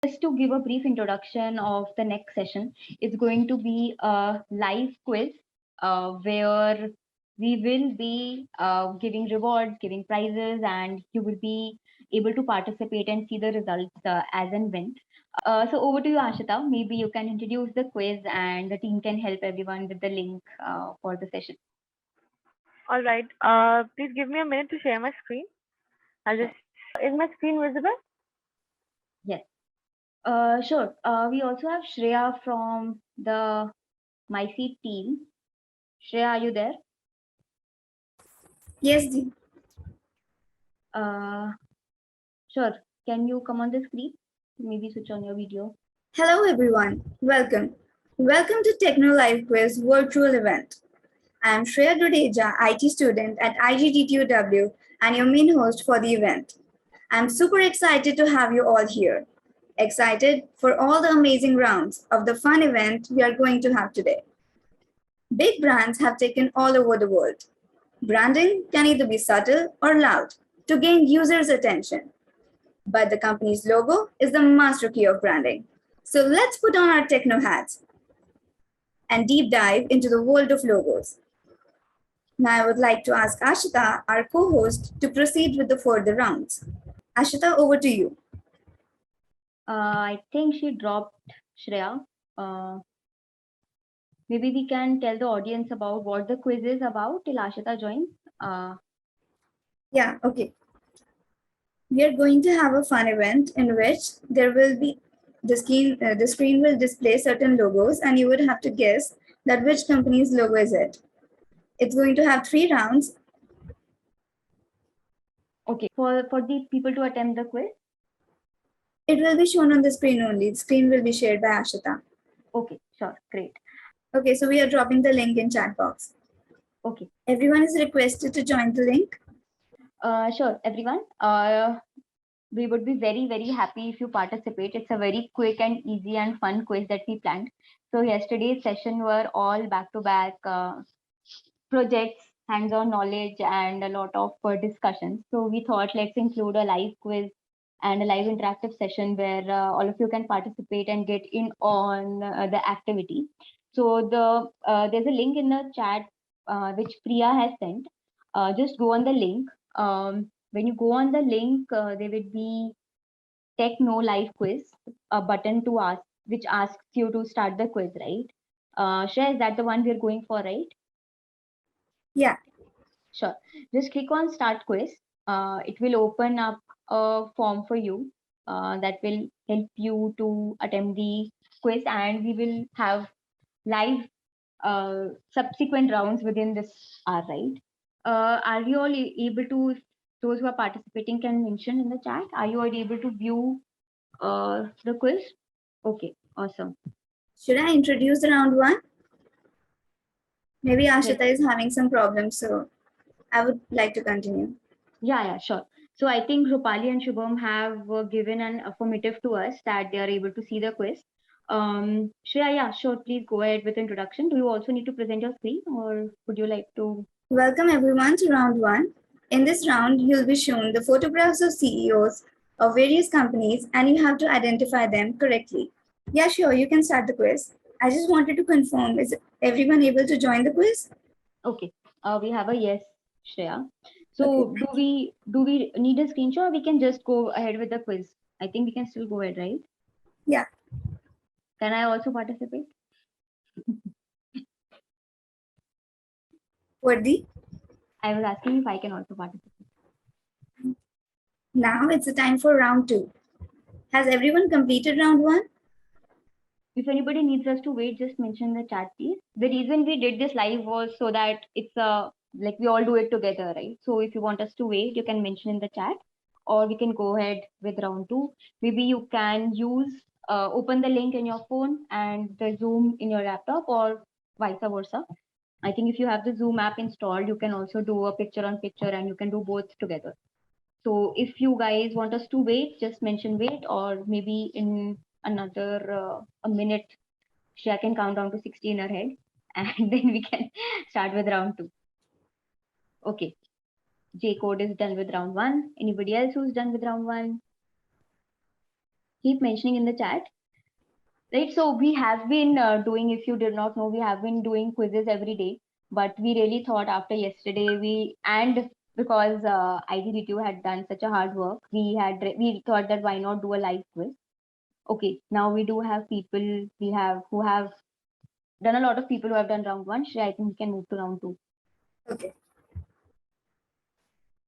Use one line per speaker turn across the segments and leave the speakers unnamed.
Just to give a brief introduction of the next session, it's going to be a live quiz where we will be giving rewards, giving prizes, and you will be able to participate and see the results as and when. So over to you, Ashita. Maybe you can introduce the quiz and the team can help everyone with the link for the session.
All right. Please give me a minute to share my screen. I'll just. Is my screen visible?
Yes. Sure. We also have Shreya from the MySeat team. Shreya, are you there?
Yes, Dee.
Sure. Can you come on the screen? Maybe switch on your video.
Hello, everyone. Welcome. Welcome to Techno Live Quiz virtual event. I am Shreya Dudeja, IT student at IGTTUW and your main host for the event. I'm super excited to have you all here. Excited for all the amazing rounds of the fun event we are going to have today. Big brands have taken all over the world. Branding can either be subtle or loud to gain users' attention. But the company's logo is the master key of branding. So let's put on our techno hats and deep dive into the world of logos. Now I would like to ask Ashita, our co-host, to proceed with the further rounds. Ashita, over to you.
I think she dropped Shreya. Maybe we can tell the audience about what the quiz is about till Ashita joins.
Yeah, okay. We are going to have a fun event in which there will be the screen will display certain logos and you would have to guess that which company's logo is it. It's going to have 3 rounds.
Okay, for the people to attempt the quiz.
It will be shown on the screen only. The screen will be shared by Ashita.
Okay, sure, great.
Okay, so we are dropping the link in chat box.
Okay.
Everyone is requested to join the link.
Sure, everyone. We would be very, very happy if you participate. It's a very quick and easy and fun quiz that we planned. So yesterday's session were all back-to-back projects, hands-on knowledge, and a lot of discussions. So we thought let's include a live quiz and a live interactive session where all of you can participate and get in on the activity. So there's a link in the chat which Priya has sent. Just go on the link. When you go on the link, there will be Tech No Live Quiz, a button to ask, which asks you to start the quiz, right? Shreya, is that the one we're going for, right?
Yeah.
Sure. Just click on Start Quiz. It will open up a form for you that will help you to attempt the quiz, and we will have live subsequent rounds within this hour, right? Are you all able to, if those who are participating can mention in the chat, are you all able to view the quiz? Okay, awesome.
Should I introduce the round 1? Maybe Ashita is having some problems, so I would like to continue.
Yeah, sure. So I think Rupali and Shubham have given an affirmative to us that they are able to see the quiz. Shreya, yeah, sure. Please go ahead with introduction. Do you also need to present your screen, or would you like to?
Welcome everyone to round 1. In this round, you'll be shown the photographs of CEOs of various companies and you have to identify them correctly. Yeah, sure, you can start the quiz. I just wanted to confirm, is everyone able to join the quiz?
Okay, we have a yes, Shreya. So okay. do we need a screenshot, or we can just go ahead with the quiz? I think we can still go ahead, right?
Yeah.
Can I also participate?
Worthy?
I was asking if I can also participate.
Now it's the time for round 2. Has everyone completed round 1?
If anybody needs us to wait, just mention in the chat, please. The reason we did this live was so that it's like we all do it together, right? So if you want us to wait, you can mention in the chat, or we can go ahead with round 2. Maybe you can use open the link in your phone and the Zoom in your laptop, or vice versa. I think if you have the Zoom app installed, you can also do a picture on picture and you can do both together. So if you guys want us to wait, just mention wait, or maybe in another a minute, Shreya can count down to 60 in her head, and then we can start with round 2. Okay. J Code is done with round 1. Anybody else who's done with round 1? keep mentioning in the chat. Right, so we have been doing, if you did not know, we have been doing quizzes every day, but we really thought after yesterday because IGDTU had done such a hard work, we thought that why not do a live quiz. Okay, now we do have people who have done, a lot of people who have done round one. Shreya, I think we can move to round two.
Okay.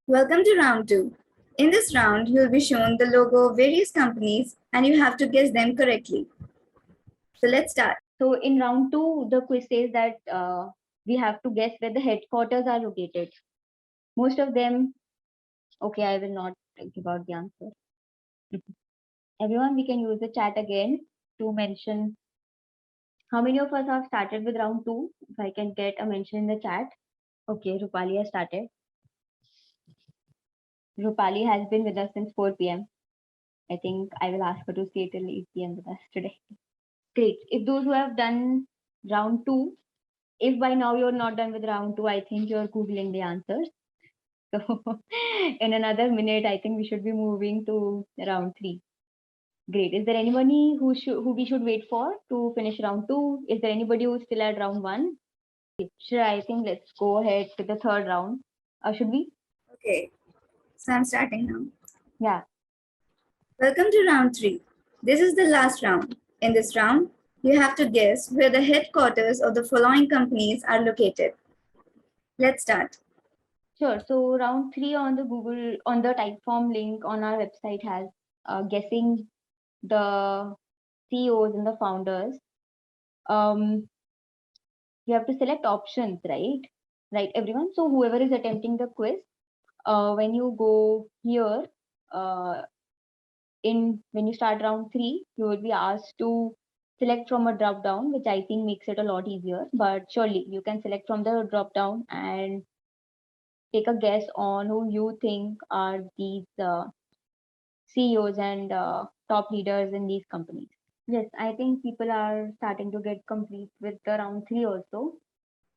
Welcome to round 2. In this round, you'll be shown the logo of various companies and you have to guess them correctly. So let's start.
So in round two, the quiz says that we have to guess where the headquarters are located. Most of them, okay, I will not give out the answer. Everyone, we can use the chat again to mention how many of us have started with round two. If I can get a mention in the chat. Okay, Rupali has started. Rupali has been with us since 4 p.m. I think I will ask her to stay till 8 p.m. with us today. Great. If those who have done round two, if by now you're not done with round two, I think you're Googling the answers. So in another minute, I think we should be moving to round three. Great. Is there anybody who we should wait for to finish round two? Is there anybody who's still at round one? Sure, I think let's go ahead to the third round. Should we?
Okay. So I'm starting now.
Yeah.
Welcome to round 3. This is the last round. In this round, you have to guess where the headquarters of the following companies are located. Let's start.
Sure. So round three on the Google, on the Typeform link on our website has guessing the CEOs and the founders. You have to select options, right? Right, everyone. So whoever is attempting the quiz, when you go here, when you start round three, you will be asked to select from a drop down, which I think makes it a lot easier. But surely you can select from the drop down and take a guess on who you think are these CEOs and top leaders in these companies. Yes, I think people are starting to get complete with the round three also.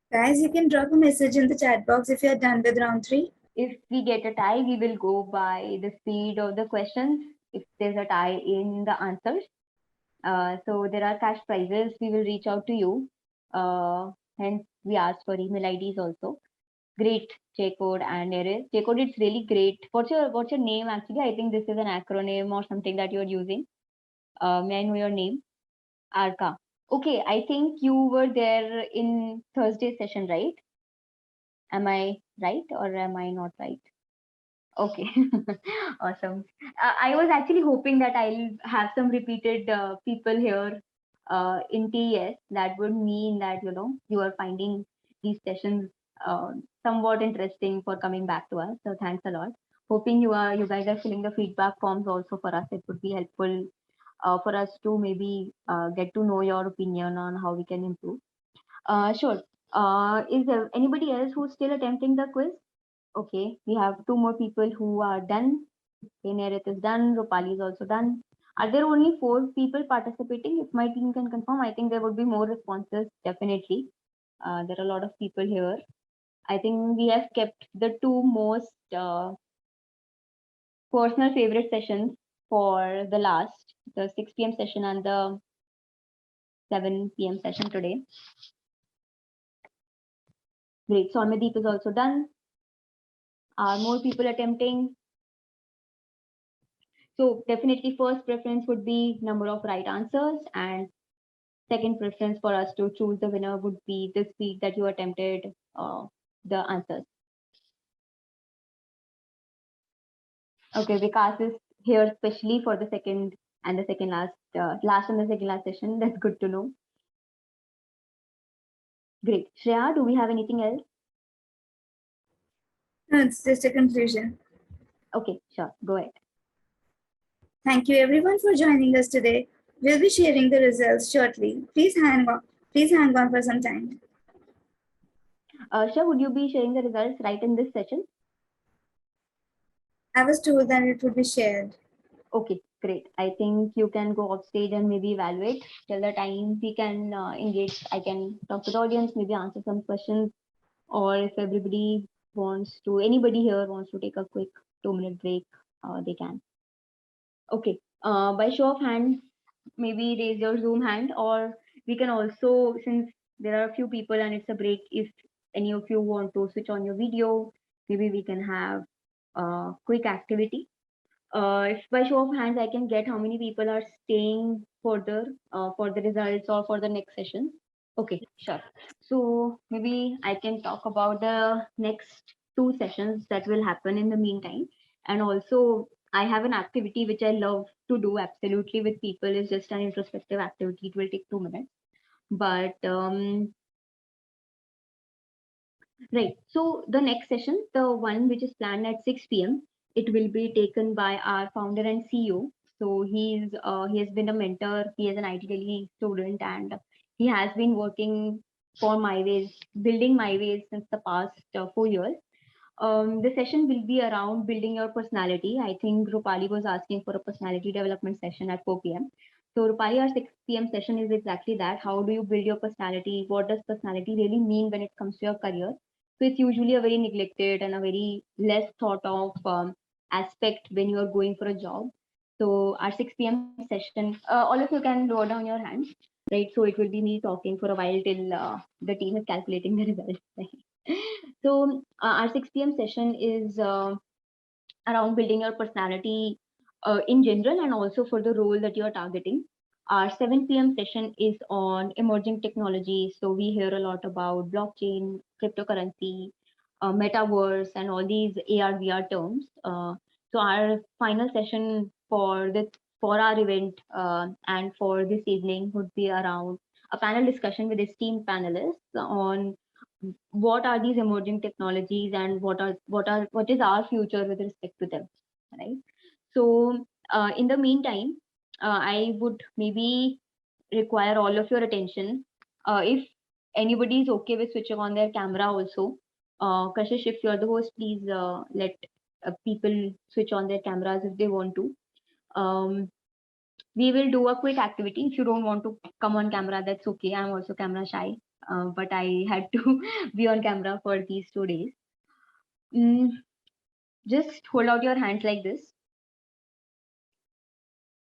Guys, you can drop a message in the chat box if you're done with round 3.
If we get a tie, we will go by the speed of the questions. If there's a tie in the answers, so there are cash prizes. We will reach out to you. Hence, we ask for email IDs also. Great, J-code and Eris. J-code, it's really great. What's your name actually? I think this is an acronym or something that you're using. May I know your name? Arka. Okay, I think you were there in Thursday session, right? Am I right or am I not right? Okay, awesome. I was actually hoping that I'll have some repeated people here in TES. That would mean that you are finding these sessions somewhat interesting for coming back to us. So thanks a lot. Hoping you guys are filling the feedback forms also for us. It would be helpful for us to maybe get to know your opinion on how we can improve. Sure. Is there anybody else who's still attempting the quiz? Okay, we have two more people who are done. Nerit is done. Rupali is also done. Are there only 4 people participating? If my team can confirm, I think there would be more responses, definitely. There are a lot of people here. I think we have kept the two most personal favorite sessions for the last, the 6 p.m. session and the 7 p.m. session today. Great. So Amedeep is also done. Are more people attempting? So definitely first preference would be number of right answers, and second preference for us to choose the winner would be the speed that you attempted the answers. Okay, Vikas is here especially for the second and the second last and the second last session. That's good to know. Great. Shreya, do we have anything else?
No, it's just a conclusion.
Okay, sure. Go ahead.
Thank you everyone for joining us today. We'll be sharing the results shortly. Please hang on for some time.
Sure, would you be sharing the results right in this session?
I was told that it would be shared.
Okay, great. I think you can go off stage and maybe evaluate till the time we can engage. I can talk to the audience, maybe answer some questions, or if anybody here wants to take a quick 2-minute break, they can. Okay, By show of hands, maybe raise your Zoom hand, or we can also, since there are a few people and it's a break, if any of you want to switch on your video, maybe we can have a quick activity. If by show of hands I can get how many people are staying further for the results or for the next session. Okay, sure. So maybe I can talk about the next two sessions that will happen in the meantime. And also, I have an activity which I love to do absolutely with people. It's just an introspective activity. It will take 2 minutes. But right. So the next session, the one which is planned at 6 p.m., it will be taken by our founder and CEO. So he has been a mentor. He is an IT Delhi student, and he has been working for MyWays, building MyWays since the past 4 years. The session will be around building your personality. I think Rupali was asking for a personality development session at 4 p.m. So Rupali, our 6 p.m. session is exactly that. How do you build your personality? What does personality really mean when it comes to your career? So it's usually a very neglected and a very less thought of aspect when you are going for a job. So our 6 p.m. session, all of you can lower down your hands, right? So it will be me talking for a while till the team is calculating the results. So our 6 p.m. session is around building your personality in general and also for the role that you're targeting. Our 7 p.m. session is on emerging technology. So we hear a lot about blockchain, cryptocurrency, metaverse, and all these AR, VR terms. So our final session for our event and for this evening would be around a panel discussion with esteemed panelists on what are these emerging technologies and what is our future with respect to them, right? So in the meantime, I would maybe require all of your attention. If anybody is okay with switching on their camera also, Kashish, if you're the host, please let people switch on their cameras if they want to. um, we will do a quick activity. If you don't want to come on camera, that's okay. I'm also camera shy, but I had to be on camera for these 2 days. Mm, just hold out your hands like this.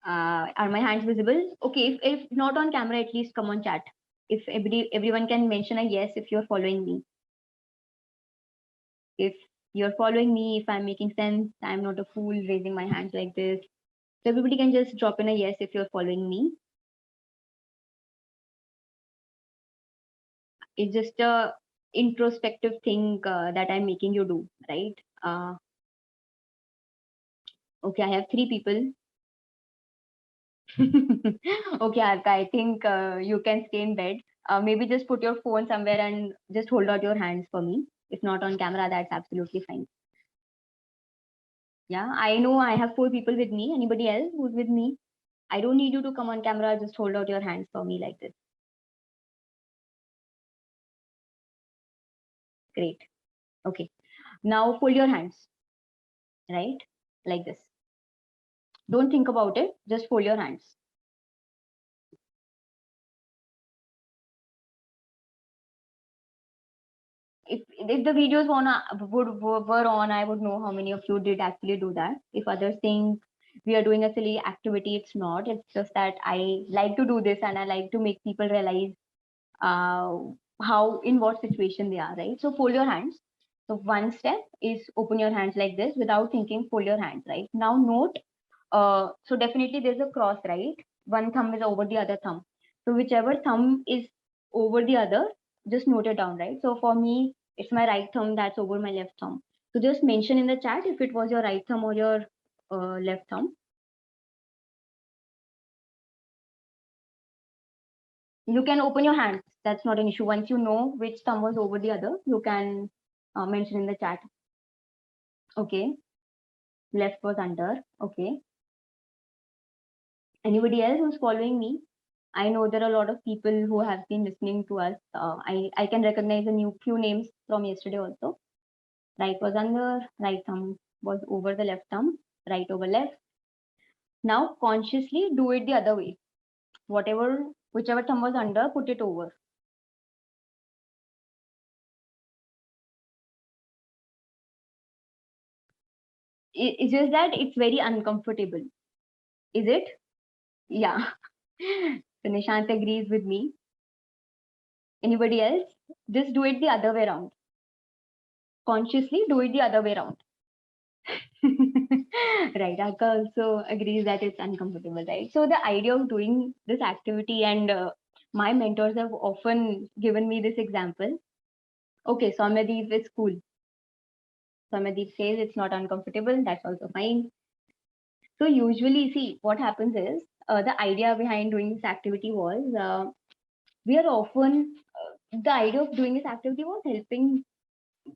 Are my hands visible? Okay, if not on camera, at least come on chat. If everyone can mention a yes if you're following me. If you're following me, if I'm making sense, I'm not a fool raising my hands like this. So everybody can just drop in a yes if you're following me. It's just a introspective thing that I'm making you do, right? Okay, I have 3 people. Okay, Arka, I think you can stay in bed. Maybe just put your phone somewhere and just hold out your hands for me. If not on camera, that's absolutely fine. Yeah, I know I have 4 people with me. Anybody else who's with me? I don't need you to come on camera. Just hold out your hands for me like this. Great. Okay. Now fold your hands, right? Like this. Don't think about it. Just fold your hands. If the videos were on, I would know how many of you did actually do that. If others think we are doing a silly activity, it's not. It's just that I like to do this and I like to make people realize uh, how in what situation they are, right? So fold your hands. So one step is open your hands like this without thinking. Fold your hands, right? Now note. So definitely there's a cross, right? One thumb is over the other thumb. So whichever thumb is over the other, just note it down, right? So for me, it's my right thumb that's over my left thumb. So just mention in the chat if it was your right thumb or your left thumb. You can open your hands. That's not an issue. Once you know which thumb was over the other, you can mention in the chat. Okay. Left was under. Okay. Anybody else who's following me? I know there are a lot of people who have been listening to us. I can recognize a few names from yesterday also. Right was under, right thumb was over the left thumb, right over left. Now consciously do it the other way. Whichever thumb was under, put it over. It's just that it's very uncomfortable. Is it? Yeah. So Nishant agrees with me. Anybody else? Just do it the other way around. Consciously do it the other way around. Right. Akka also agrees that it's uncomfortable, right? So the idea of doing this activity, and my mentors have often given me this example. Okay, Soumyadeep is cool. Soumyadeep says it's not uncomfortable. That's also fine. So usually, see, what happens is the idea behind doing this activity was we are often the idea of doing this activity was helping.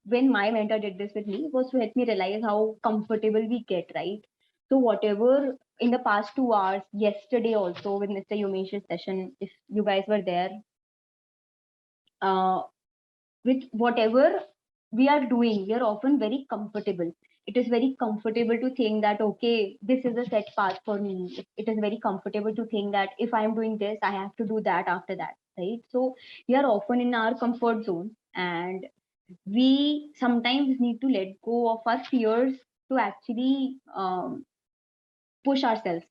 When my mentor did this with me, was to help me realize how comfortable we get, right? So whatever in the past 2 hours, yesterday also with Mr. Umesh's session, if you guys were there, uh, with whatever we are doing, we are often very comfortable. It is very comfortable to think that, okay, this is a set path for me. It is very comfortable to think that if I am doing this, I have to do that after that, right? So we are often in our comfort zone, and we sometimes need to let go of our fears to actually push ourselves.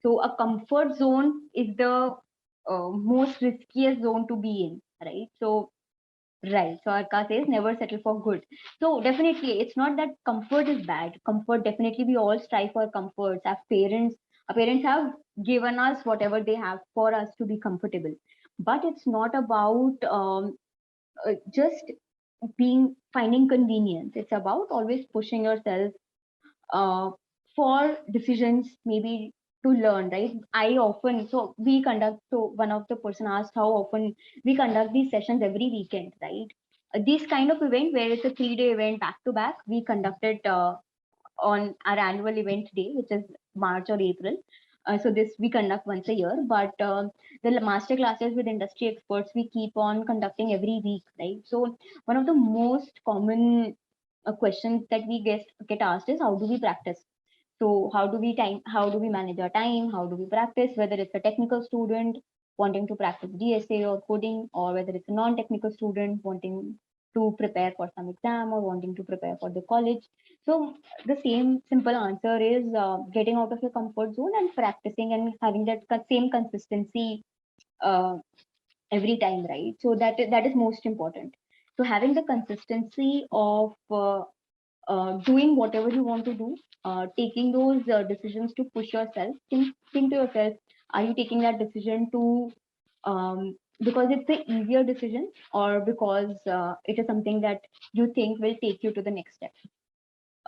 So a comfort zone is the most riskiest zone to be in, right? So right. So Arka says never settle for good. So definitely it's not that comfort is bad. Comfort, definitely we all strive for comforts. Our parents have given us whatever they have for us to be comfortable. But it's not about just being finding convenience. It's about always pushing yourself uh, for decisions, maybe to learn, right? I often, so we conduct, so one of the person asked how often we conduct these sessions every weekend, right? This kind of event where it's a 3-day event back to back, we conduct it on our annual event day, which is March or April. So this we conduct once a year, but the master classes with industry experts we keep on conducting every week, right? So one of the most common questions that we get asked is how do we practice? So how do we manage our time? How do we practice? Whether it's a technical student wanting to practice DSA or coding, or whether it's a non-technical student wanting to prepare for some exam or wanting to prepare for the college. So the same simple answer is getting out of your comfort zone and practicing and having that same consistency uh, every time, right? So that is most important. So having the consistency of doing whatever you want to do, taking those decisions to push yourself. Think to yourself, are you taking that decision to because it's the easier decision, or because it is something that you think will take you to the next step?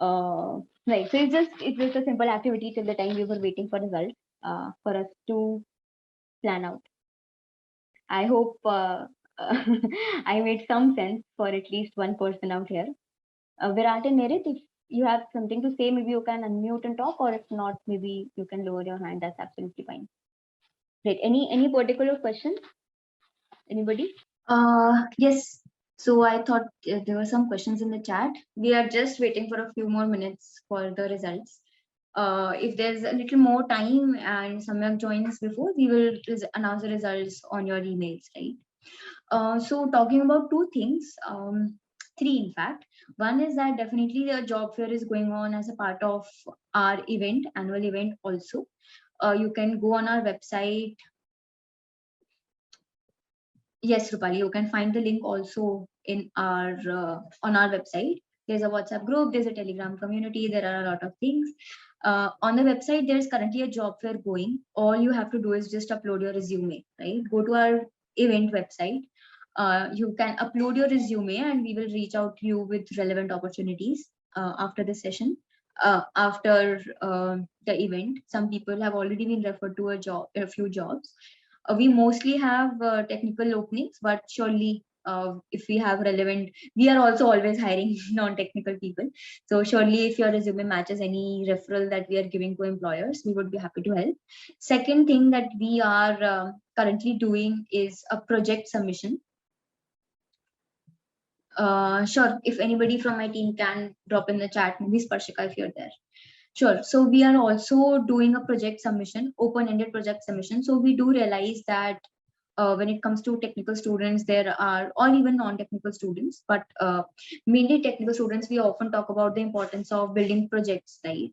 Right. So it's just a simple activity till the time we were waiting for results for us to plan out. I hope I made some sense for at least one person out here. Virat and Merit, if you have something to say, maybe you can unmute and talk, or if not, maybe you can lower your hand. That's absolutely fine. Great. Any particular question? Anybody?
Yes. So I thought there were some questions in the chat. We are just waiting for a few more minutes for the results. If there's a little more time and Samyak joins before, we will announce the results on your emails, right? So talking about two things, three in fact. One is that definitely the job fair is going on as a part of our event, annual event also. You can go on our website. Yes, Rupali, you can find the link also in our on our website. There's a WhatsApp group, there's a Telegram community, there are a lot of things. On the website, there's currently a job fair going. All you have to do is just upload your resume, right? Go to our event website. You can upload your resume and we will reach out to you with relevant opportunities after the session. After the event, some people have already been referred to a few jobs. We mostly have technical openings, but surely if we have relevant, we are also always hiring non-technical people. So surely if your resume matches any referral that we are giving to employers, we would be happy to help. Second thing that we are currently doing is a project submission. Sure, if anybody from my team can drop in the chat, maybe Sparshika if you're there. Sure. So we are also doing a project submission, open-ended project submission. So we do realize that when it comes to technical students, there are, or even non-technical students, but mainly technical students, we often talk about the importance of building projects, right?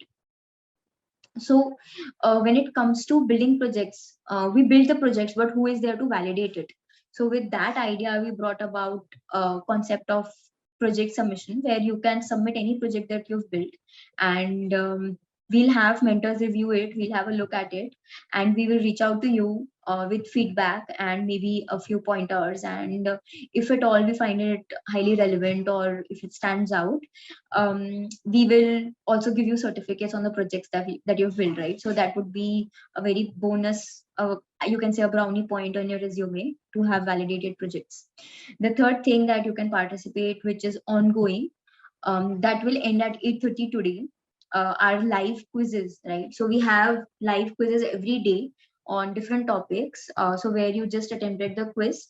So when it comes to building projects, we build the projects, but who is there to validate it? So with that idea, we brought about a concept of project submission, where you can submit any project that you've built, and we'll have mentors review it, we'll have a look at it, and we will reach out to you with feedback and maybe a few pointers. And if at all we find it highly relevant, or if it stands out, we will also give you certificates on the projects that you've built, right? So that would be a very bonus, you can say a brownie point on your resume to have validated projects. The third thing that you can participate, which is ongoing, that will end at 8:30 today, are live quizzes, right? So we have live quizzes every day on different topics. So where you just attended the quiz,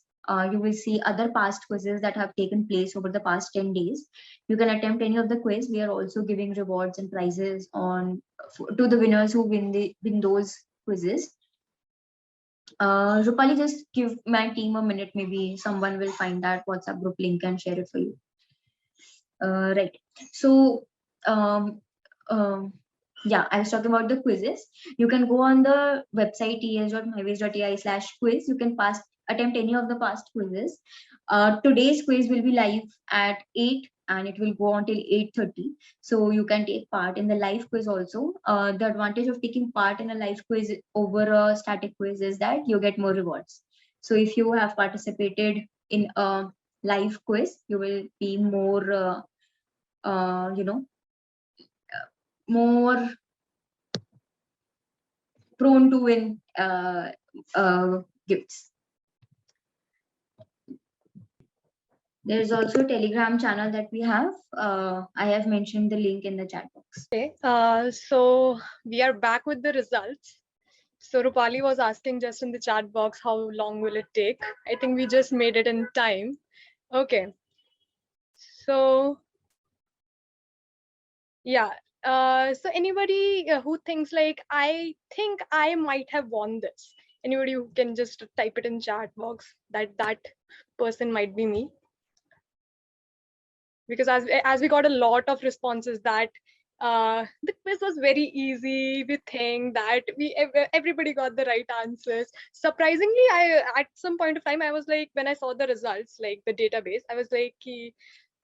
you will see other past quizzes that have taken place over the past 10 days. You can attempt any of the quiz. We are also giving rewards and prizes to the winners who win those quizzes. Rupali, just give my team a minute. Maybe someone will find that WhatsApp group link and share it for you. Right. So, yeah, I was talking about the quizzes. You can go on the website ts.myways.ai/quiz. You can attempt any of the past quizzes. Today's quiz will be live at 8 and it will go until 8:30. So you can take part in the live quiz also. The advantage of taking part in a live quiz over a static quiz is that you get more rewards. So if you have participated in a live quiz, you will be more, more prone to win gifts. There is also a Telegram channel that we have. I have mentioned the link in the chat box.
Okay, so we are back with the results. So Rupali was asking just in the chat box, how long will it take? I think we just made it in time. Okay. So yeah. So anybody who thinks like, I think I might have won this. Anybody who can just type it in chat box that person might be me. Because as we got a lot of responses that the quiz was very easy. We think that everybody got the right answers. Surprisingly, at some point of time I was like, when I saw the results, like the database, I was like,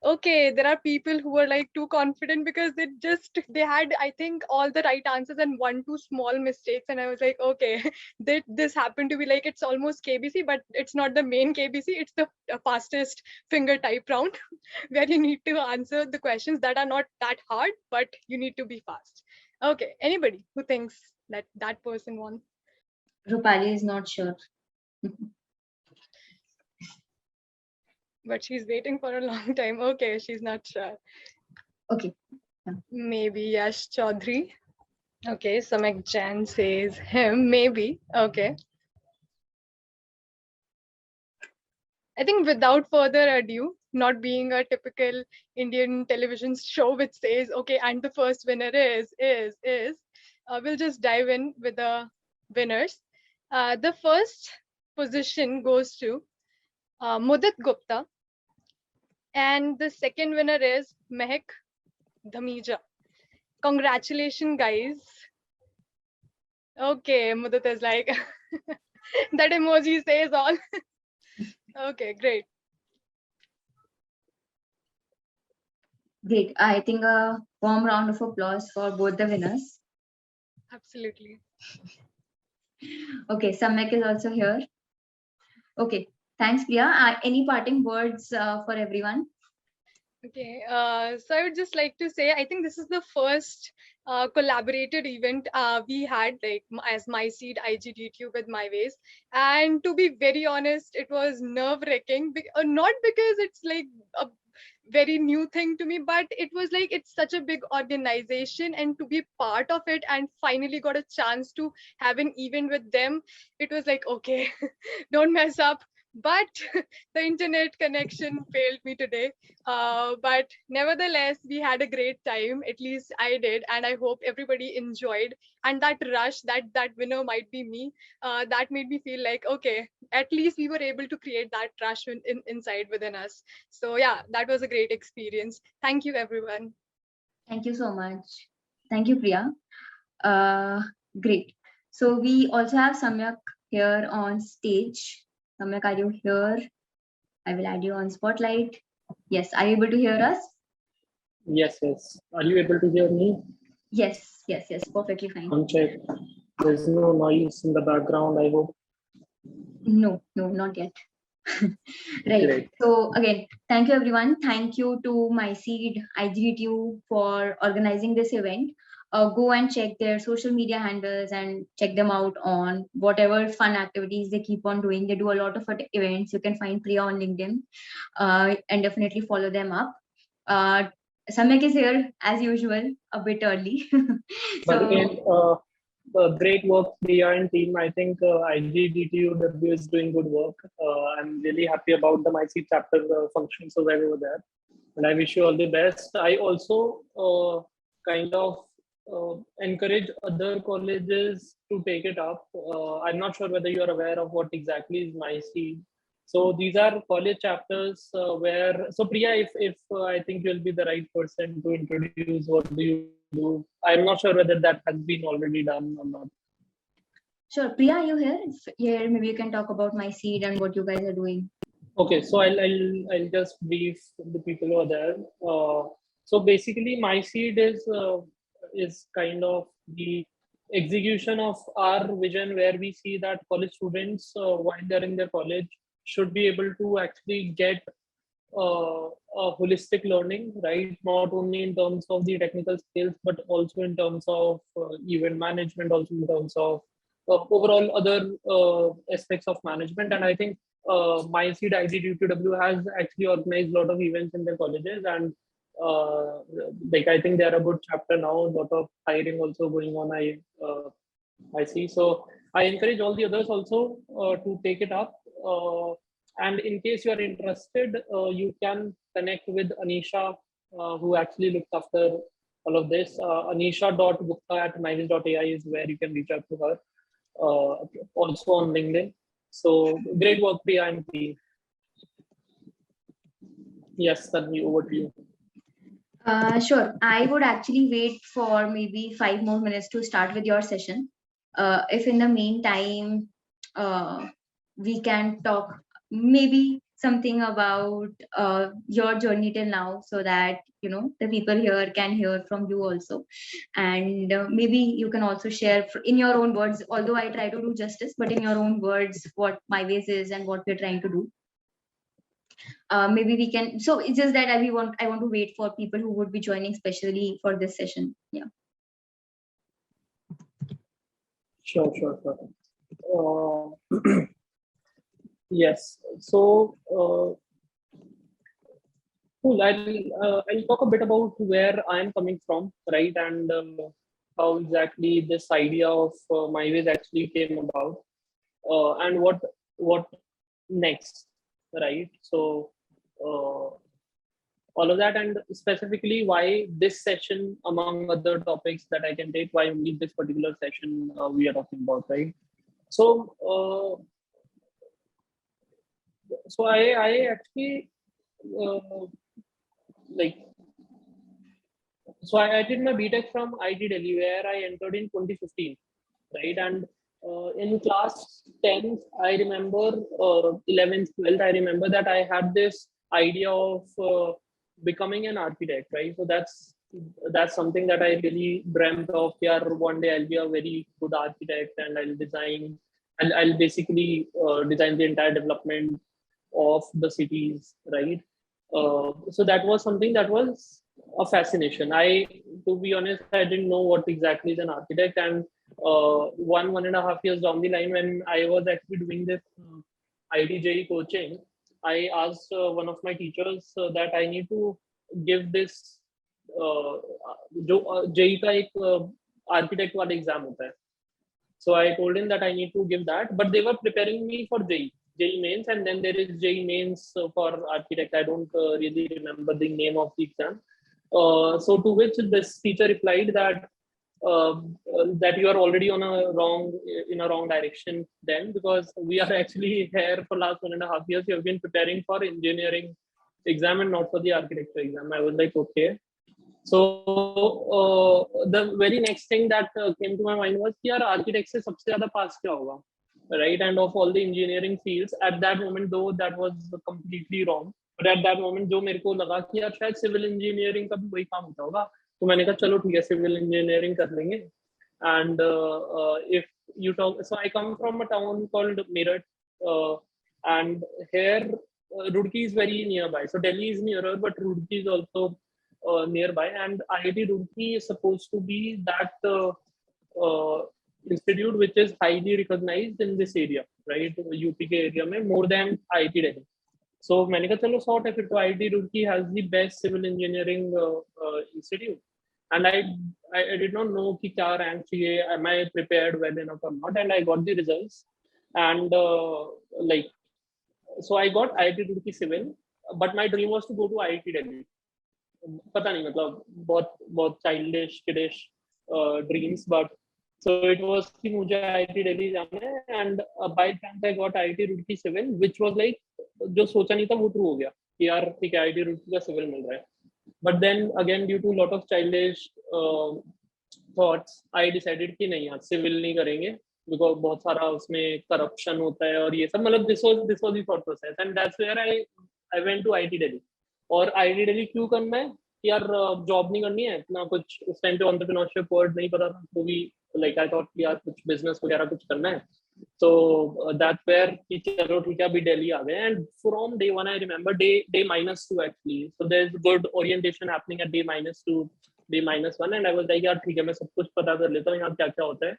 okay, there are people who were like too confident because they had, I think, all the right answers and 1-2 small mistakes, and I was like, okay, this happened to be like, it's almost KBC, but it's not the main KBC, it's the fastest finger type round where you need to answer the questions that are not that hard, but you need to be fast. Okay, anybody who thinks that person won?
Rupali is not sure.
But she's waiting for a long time. Okay, she's not sure.
Okay.
Yeah. Maybe Yash Chaudhary. Okay, Samyak Jain says him, maybe. Okay. I think without further ado, not being a typical Indian television show which says, okay, and the first winner is, we'll just dive in with the winners. The first position goes to Mudit Gupta. And the second winner is Mehak Dhamija. Congratulations, guys. Okay, Mudit is like, that emoji says all. Okay, great.
Great. I think a warm round of applause for both the winners.
Absolutely.
Okay, Samyak is also here. Okay, thanks, Priya. Any parting words for everyone?
Okay, so I would just like to say, I think this is the first collaborated event we had, like as My Seed IGDTU with MyWays. And to be very honest, it was nerve-wracking, not because it's like a very new thing to me, but it was like, it's such a big organization, and to be part of it and finally got a chance to have an event with them, it was like, okay, don't mess up. But the internet connection failed me today. But nevertheless, we had a great time. At least I did, and I hope everybody enjoyed. And that rush, that winner might be me, that made me feel like, okay, at least we were able to create that rush inside within us. So yeah, that was a great experience. Thank you, everyone.
Thank you so much. Thank you, Priya. Great. So we also have Samyak here on stage. Samyak, are you here? I will add you on Spotlight. Yes, are you able to hear us?
Yes, yes. Are you able to hear me?
Yes, perfectly fine.
Check. There's no noise in the background, I hope.
No, not yet. Right.
Great.
So again, thank you everyone. Thank you to MySeed, IGDTU for organizing this event. Go and check their social media handles and check them out on whatever fun activities they keep on doing. They do a lot of events. You can find Priya on LinkedIn and definitely follow them up. Samyak is here as usual, a bit early.
But
So
again, great work, Priya and team. I think IGDTUW is doing good work. I'm really happy about the MySeed chapter function so well over there. And I wish you all the best. I also kind of encourage other colleges to take it up. I'm not sure whether you are aware of what exactly is MySeed. So these are college chapters where, so Priya, if I think you'll be the right person to introduce what do you do. I'm not sure whether that has been already done or not.
sure, Priya, are you here? If here, maybe you can talk about MySeed and what you guys are doing.
Okay, so I'll just brief the people over there. So basically, MySeed is kind of the execution of our vision, where we see that college students, while they're in their college, should be able to actually get a holistic learning, right? Not only in terms of the technical skills, but also in terms of event management, also in terms of overall other aspects of management. And I think MySeed IGDTW has actually organized a lot of events in their colleges, and like I think they are a good chapter now. A lot of hiring also going on. I see. So I encourage all the others also to take it up. And in case you are interested, you can connect with Anisha, who actually looks after all of this. Anisha.gupta@myways.ai is where you can reach out to her. Also on LinkedIn. So great work, Priya and team. Yes, Tanvi, over to you.
Sure. I would actually wait for maybe 5 more minutes to start with your session. If in the meantime, we can talk maybe something about your journey till now, so that the people here can hear from you also, and maybe you can also share in your own words. Although I try to do justice, but in your own words, what MyWays is and what we're trying to do. Maybe we can. So it's just that I want to wait for people who would be joining specially for this session. Yeah.
Sure. Yes. So cool. I'll talk a bit about where I'm coming from, right, and how exactly this idea of MyWays actually came about, and what next, right? So all of that, and specifically why this session, among other topics that I can take, why only this particular session we are talking about, right? So I actually like. So I did my BTech from IT Delhi, where I entered in 2015, right? And in class 10th, I remember 11th, 12th, I remember that I had this idea of becoming an architect, right? So that's something that I really dreamt of. Yeah, one day I'll be a very good architect, and I'll basically design the entire development of the cities, right? So that was something that was a fascination. To be honest, I didn't know what exactly is an architect, and 1.5 years down the line, when I was actually doing this IDJE coaching, I asked one of my teachers that I need to give this जो JEE का एक architect वाला exam होता है. So I told him that I need to give that, but they were preparing me for JEE mains, and then there is JEE mains for architect. I don't really remember the name of the exam. So to which this teacher replied that that you are already in a wrong direction then, because we are actually here for last 1.5 years. You have been preparing for engineering exam and not for the architecture exam. I was like, okay. So the very next thing that came to my mind was कि यार architect से सबसे ज़्यादा pass क्या होगा, right? And of all the engineering fields at that moment, though that was completely wrong, but at that moment जो मेरे को लगा कि यार शायद civil engineering का भी वही काम होता होगा, तो मैंने कहा चलो ठीक है civil engineering कर लेंगे. And if you talk, so I come from a town called Meerut, and here Roorkee is very nearby. So Delhi is nearer, but Roorkee is also nearby, and IIT Roorkee is supposed to be that institute which is highly recognized in this area, right? UP के area में more than IIT Delhi. So मैंने कहा चलो sort of it. तो IIT Roorkee has the best civil engineering institute, and I did not know कि क्या rank चाहिए, am I prepared well enough or not, and I got the results, and like so I got IIT Roorkee civil, but my dream was to go to IIT Delhi. पता नहीं मतलब बहुत बहुत childish kiddish dreams, but so it was कि मुझे IIT Delhi जाना है, and by chance I got IIT Roorkee civil, which was like जो सोचा नहीं था वो true हो गया कि यार ठीक है IIT Roorkee का civil मिल रहा है. But then again due to lot of childish thoughts I decided कि नहीं यार civil नहीं करेंगे, because बहुत सारा उसमें corruption होता है और ये सब, मतलब this was the thought process, and that's where I went to IIT Delhi. और IIT Delhi क्यों करना है कि यार जॉब नहीं करनी है इतना कुछ, उस टाइम पे एंटरप्रेन्योरशिप वर्ड नहीं पता था, तो भी लाइक आई थॉट कि यार कुछ बिजनेस वगैरह कुछ करना है. So that's where कि चलो ठीक है अभी दिल्ली आ गए, and from day one I remember day -2 actually. So there's good orientation happening at day -2, day -1, and I was like यार ठीक है मैं सब कुछ पता कर लेता हूँ यहाँ क्या क्या होता है,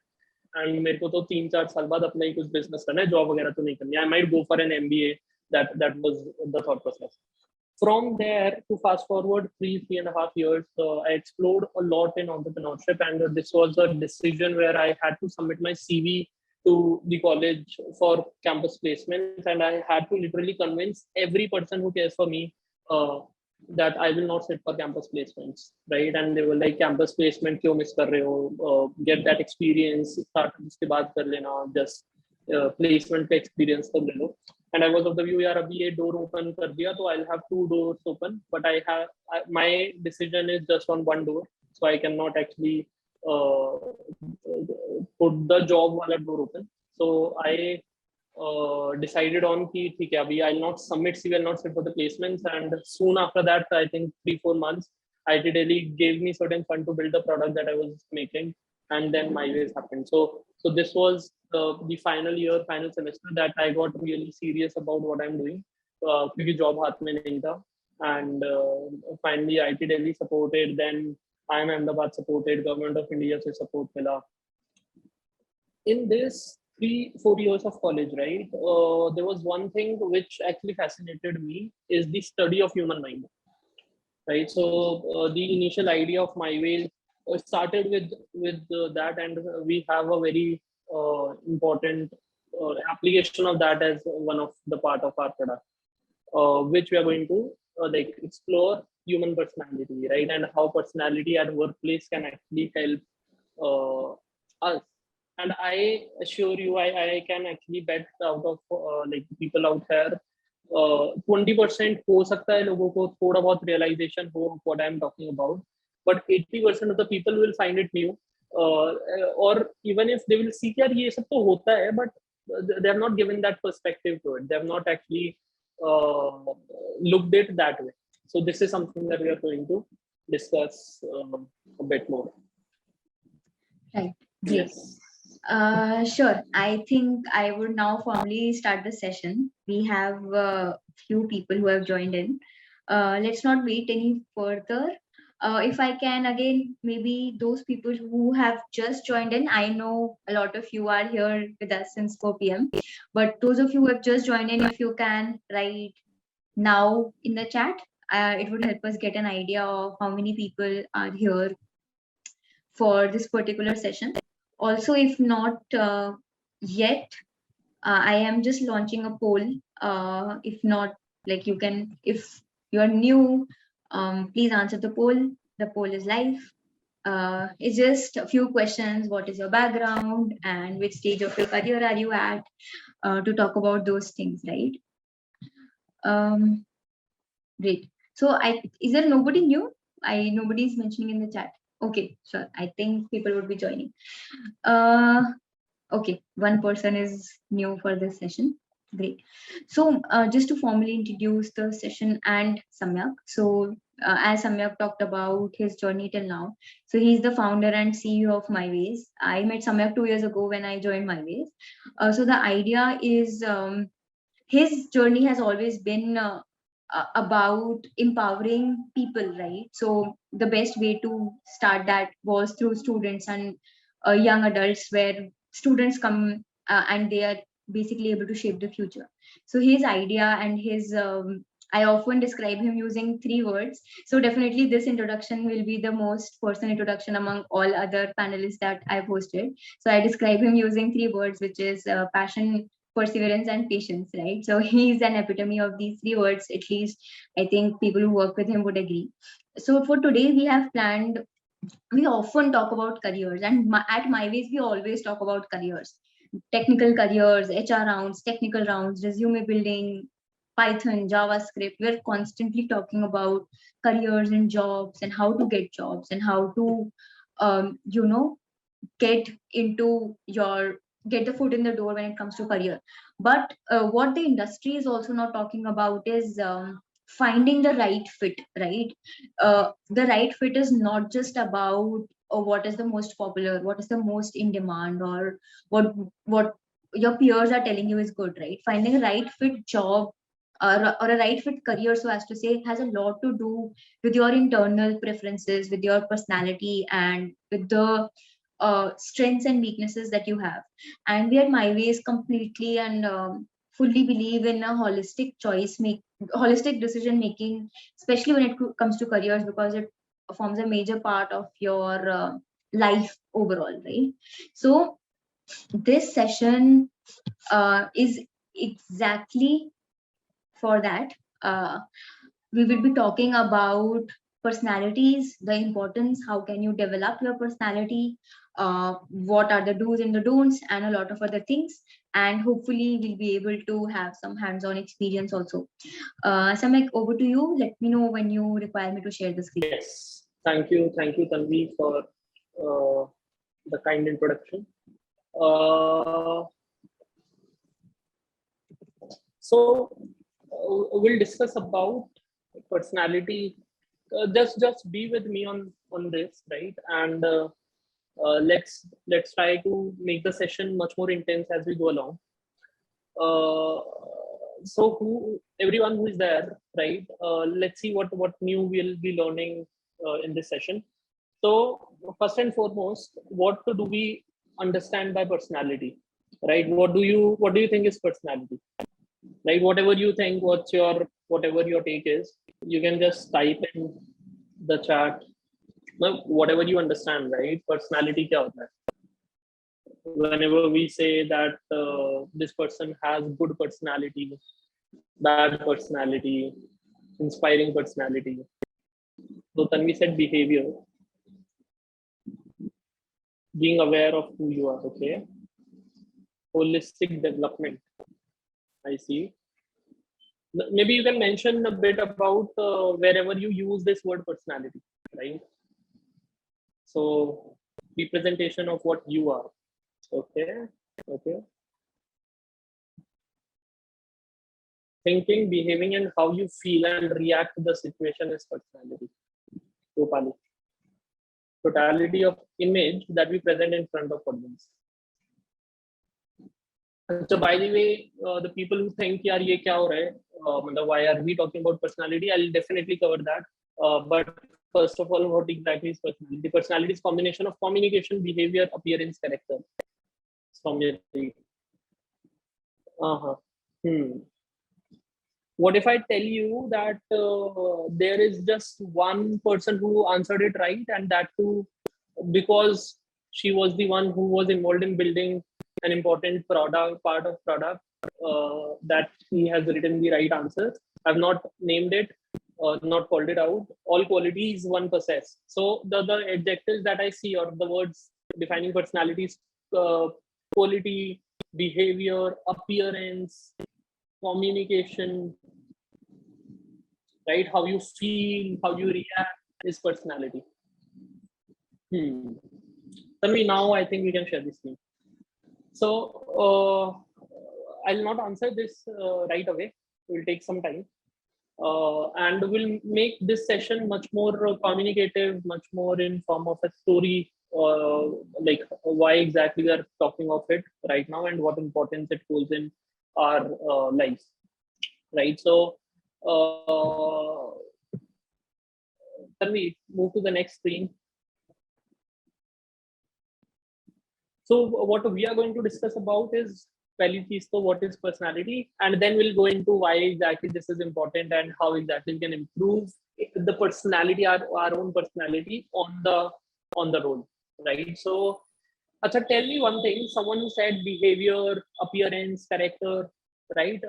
एंड मेरे को तो 3-4 साल बाद अपना ही कुछ बिजनेस करना है, जॉब वगैरह तो नहीं करनी है. I might go for an MBA. That was the thought process. From there to fast forward 3.5 years, I explored a lot in entrepreneurship, and this was a decision where I had to submit my CV to the college for campus placements, and I had to literally convince every person who cares for me that I will not sit for campus placements, right? And they were like, campus placement क्यों miss कर रहे हो? Get that experience, start उसके बाद कर लेना, just placement का experience कर ले लो. And I was of the view यार अभी ये door open कर दिया तो I'll have 2 doors open, but my decision is just on 1 door, so I cannot actually put the job वाला door open. So I decided on कि ठीक है अभी I'll not submit CV, I'll not sit for the placements, and soon after that I think 3-4 months IIT Delhi gave me certain fund to build the product that I was making, and then MyWays happened. So this was the final semester that I got really serious about what I'm doing, क्योंकि job हाथ में नहीं था, and finally IIT Delhi supported, then IIM Ahmedabad supported, Government of India से support मिला. In this 3-4 years of college, right, there was one thing which actually fascinated me, is the study of human mind, right? So the initial idea of MyWays started with that, and we have a very important application of that as one of the part of our product, which we are going to like explore human personality, right? And how personality at workplace can actually help us. And I assure you, I can actually bet out of like people out here, 20% हो सकता है लोगों को थोड़ा बहुत realization हो what I'm talking about, but 80% of the people will find it new, or even if they will see यार ये सब तो होता है, but they have not given that perspective to it. They have not actually looked it that way. So this is something that we are going to discuss a bit more.
Right. Great.
Yes.
Sure. I think I would now formally start the session. We have a few people who have joined in. Let's not wait any further. If I can, again, maybe those people who have just joined in, I know a lot of you are here with us since 4 p.m. But those of you who have just joined in, if you can write now in the chat, it would help us get an idea of how many people are here for this particular session. Also, if not yet, I am just launching a poll. If not, like you can, if you are new, please answer the poll. The poll is live. It's just a few questions. What is your background and which stage of your career are you at? To talk about those things, right? Great. So is there nobody new? Nobody's mentioning in the chat. Okay, sure. I think people would be joining. Okay, one person is new for this session. Great. So just to formally introduce the session and Samyak. So as Samyak talked about his journey till now, so he's the founder and CEO of MyWays. I met Samyak 2 years ago when I joined MyWays. So the idea is his journey has always been about empowering people, right? So the best way to start that was through students and young adults, where students come and they are basically able to shape the future. So his idea and his I often describe him using 3 words. So definitely this introduction will be the most personal introduction among all other panelists that I've hosted. So I describe him using 3 words, which is passion, perseverance, and patience, right? So he's an epitome of these 3 words. At least I think people who work with him would agree. So for today, we have planned, we often talk about careers, and at MyWays, we always talk about careers, technical careers, HR rounds, technical rounds, resume building, Python, JavaScript. We're constantly talking about careers and jobs and how to get jobs and how to, you know, get into your get the foot in the door when it comes to career. But what the industry is also not talking about is finding the right fit, right? The right fit is not just about what is the most popular, what is the most in demand, or what your peers are telling you is good, right? Finding a right fit job or a right fit career, so as to say, has a lot to do with your internal preferences, with your personality, and with the strengths and weaknesses that you have. And we at MyWays completely and fully believe in a holistic decision making, especially when it comes to careers, because it forms a major part of your life overall, right? So this session is exactly for that. We will be talking about personalities, the importance, how can you develop your personality, what are the do's and the don'ts, and a lot of other things. And hopefully we'll be able to have some hands-on experience also. Samyak, over to you. Let me know when you require me to share the screen.
Yes, thank you, Tanvi, for the kind introduction. So we'll discuss about personality. Just be with me on this, right? And let's try to make the session much more intense as we go along. So everyone who is there, right? Let's see what new we'll be learning in this session. So first and foremost, what do we understand by personality, right? What do you think is personality? Like whatever you think, whatever your take is, you can just type in the chat. Whatever you understand, right? Personality kya hota hai? Whenever we say that this person has good personality, bad personality, inspiring personality. So Tanvi said behavior, being aware of who you are, okay? Holistic development, I see. Maybe you can mention a bit about wherever you use this word personality, right? So representation of what you are. Okay. Thinking, behaving, and how you feel and react to the situation is personality. Rupali. Totality of image that we present in front of audience. So by the way, the people who think, yaar, ye kya ho raha hai? Why are we talking about personality? I'll definitely cover that. But first of all, what exactly is personality? Personality is combination of communication, behavior, appearance, character. What if I tell you that there is just one person who answered it right, and that too because she was the one who was involved in building an important part of product, that he has written the right answer. I've not named it, not called it out. All qualities one possess. So the adjectives that I see, or the words defining personalities, quality, behavior, appearance, communication, right? How you feel, how you react, is personality? Tanvi, now I think we can share this screen. So I'll not answer this right away. It will take some time. And we'll make this session much more communicative, much more in form of a story, like why exactly we are talking of it right now and what importance it holds in our lives, right? So can we move to the next screen? So what we are going to discuss about is what is personality, and then we'll go into why exactly this is important and how exactly we can improve the personality, our own personality on the role, right? So, Acha, tell me one thing. Someone who said behavior, appearance, character, right?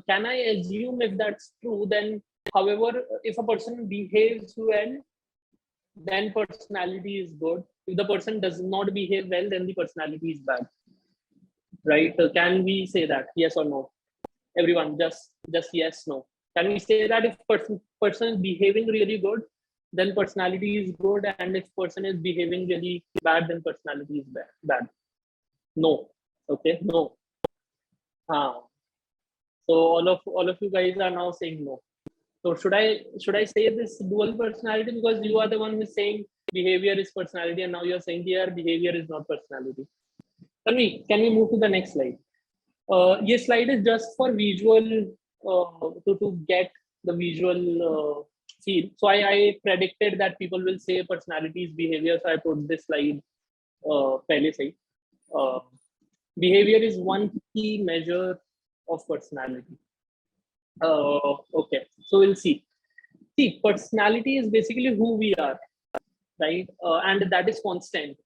Can I assume if that's true? Then, however, if a person behaves well, then personality is good. If the person does not behave well, then the personality is bad, right? Can we say that? Yes or no? Everyone, just yes, no. Can we say that if person is behaving really good, then personality is good, and if person is behaving really bad, then personality is bad? No. Okay, no. So all of you guys are now saying no. So should I say this dual personality, because you are the one who is saying behavior is personality, and now you're saying here behavior is not personality? Can we move to the next slide? This slide is just for visual, to get the visual feel. So I predicted that people will say personality is behavior, so I put this slide pehle se. Behavior is one key measure of personality. Okay, so we'll see. See, personality is basically who we are, right? And that is constant.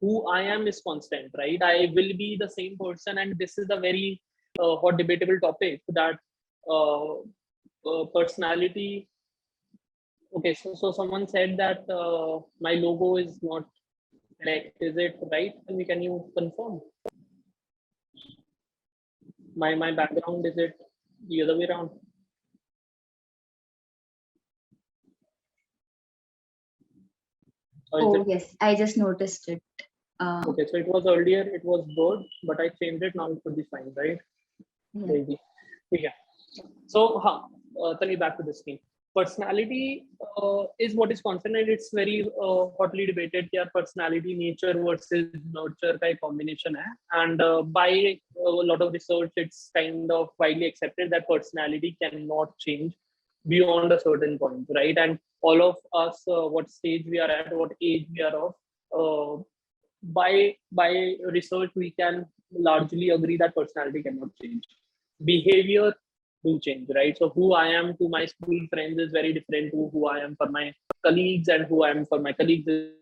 Who I am is constant, right? I will be the same person, and this is a very hot debatable topic, that personality. Okay, so someone said that my logo is not correct. Is it right? Can you confirm? My background, is it the other way around?
Oh, yes, I just noticed it.
Okay, so it was earlier, it was good, but I changed it, now it could be fine, right?
Yeah.
Maybe. Yeah. So, tell me back to the screen. Personality is what is constant, and it's very hotly debated. Here, personality, nature versus nurture का एक combination है, and by a lot of research, it's kind of widely accepted that personality cannot change beyond a certain point, right? And all of us, what stage we are at, what age we are of, by research, we can largely agree that personality cannot change. Behavior do change, right? So who I am to my school friends is very different to who I am for my colleagues, and who I am for my colleagues is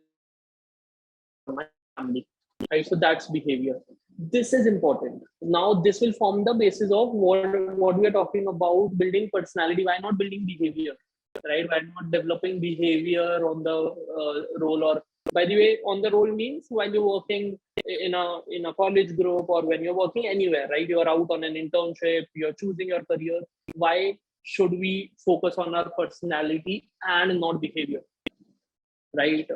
for my family, right? So that's behavior. This is important. Now this will form the basis of what we are talking about, building personality. Why not building behavior, right? Why not developing behavior on the role? Or, by the way, on the role means while you're working in a college group, or when you're working anywhere, right? You're out on an internship, you're choosing your career. Why should we focus on our personality and not behavior, right?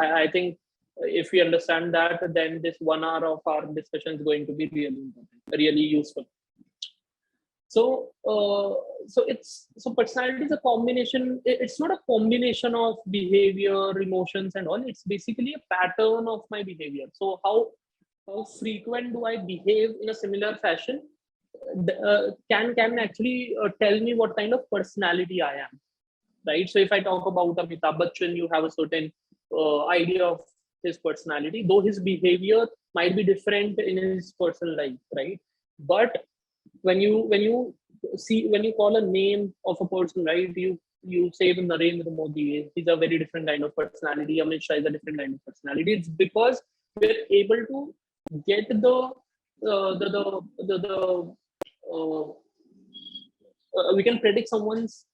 I think if we understand that, then this 1 hour of our discussion is going to be really important, really useful. So personality is a combination. It's not a combination of behavior, emotions, and all. It's basically a pattern of my behavior. So how frequent do I behave in a similar fashion can actually tell me what kind of personality I am, right? So if I talk about Amitabh Bachchan, you have a certain idea of his personality, though his behavior might be different in his personal life, right? But when you call a name of a person, right? You say Narendra Modi, he's a very different kind of personality. Amit Shah is a different kind of personality. It's because we're able to get we can predict someone's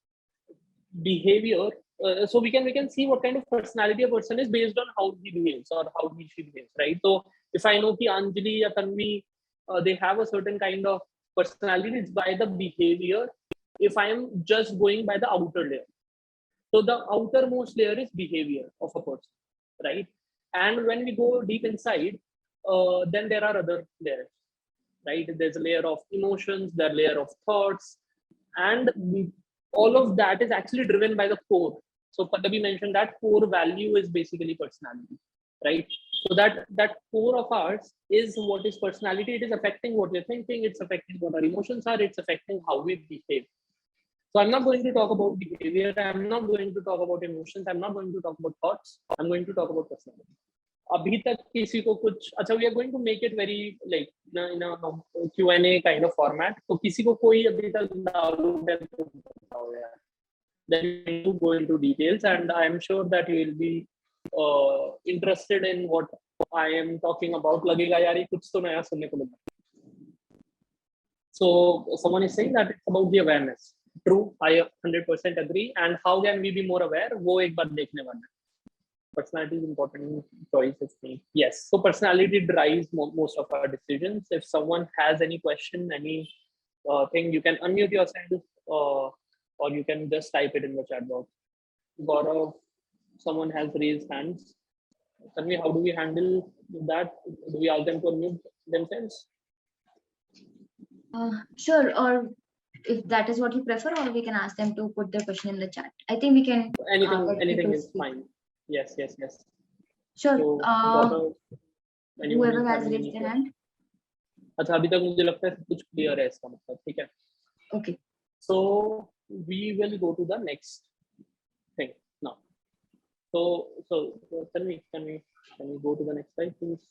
behavior. So we can see what kind of personality a person is based on how he behaves or how she behaves, right? So if I know ki Anjali or Tanvi, they have a certain kind of personality, it's by the behavior. If I am just going by the outer layer, So the outermost layer is behavior of a person, right? And when we go deep inside, then there are other layers, right? There's a layer of emotions, there's a layer of thoughts, and all of that is actually driven by the core. So Pallavi mentioned that core value is basically personality, right? So that core of ours is what is personality. It is affecting what we're thinking, it's affecting what our emotions are, it's affecting how we behave. So I'm not going to talk about behavior, I'm not going to talk about emotions, I'm not going to talk about thoughts, I'm going to talk about personality. अभी तक किसी को कुछ अच्छा, we are going to make it very like in a Q&A kind of format. तो किसी को कोई अभी तक doubt है तो बताओ यार. Then we will go into details, and I am sure that you will be interested in what I am talking about. लगेगा यार ये कुछ तो नया सुनने को मिला. So someone is saying that it's about the awareness. True, I 100% agree. And how can we be more aware? वो एक बार देखने वाला है. Personality is important choice is made. Yes, so personality drives most of our decisions. If someone has any question, any thing, you can unmute yourself, or you can just type it in the chat box. Gaurav, someone has raised hands. Tell me, how do we handle that? Do we ask them to unmute themselves?
Sure, or if that is what you prefer, or we can ask them to put their question in the chat. I think we can.
Anything is fine. Yes.
Sure.
So, Gaurav,
whoever has raised their hand.
अच्छा, अभी तक मुझे लगता है कुछ clear है इसका मतलब, ठीक है?
Okay.
So we will go to the next thing now. So can we go to the next slide, please?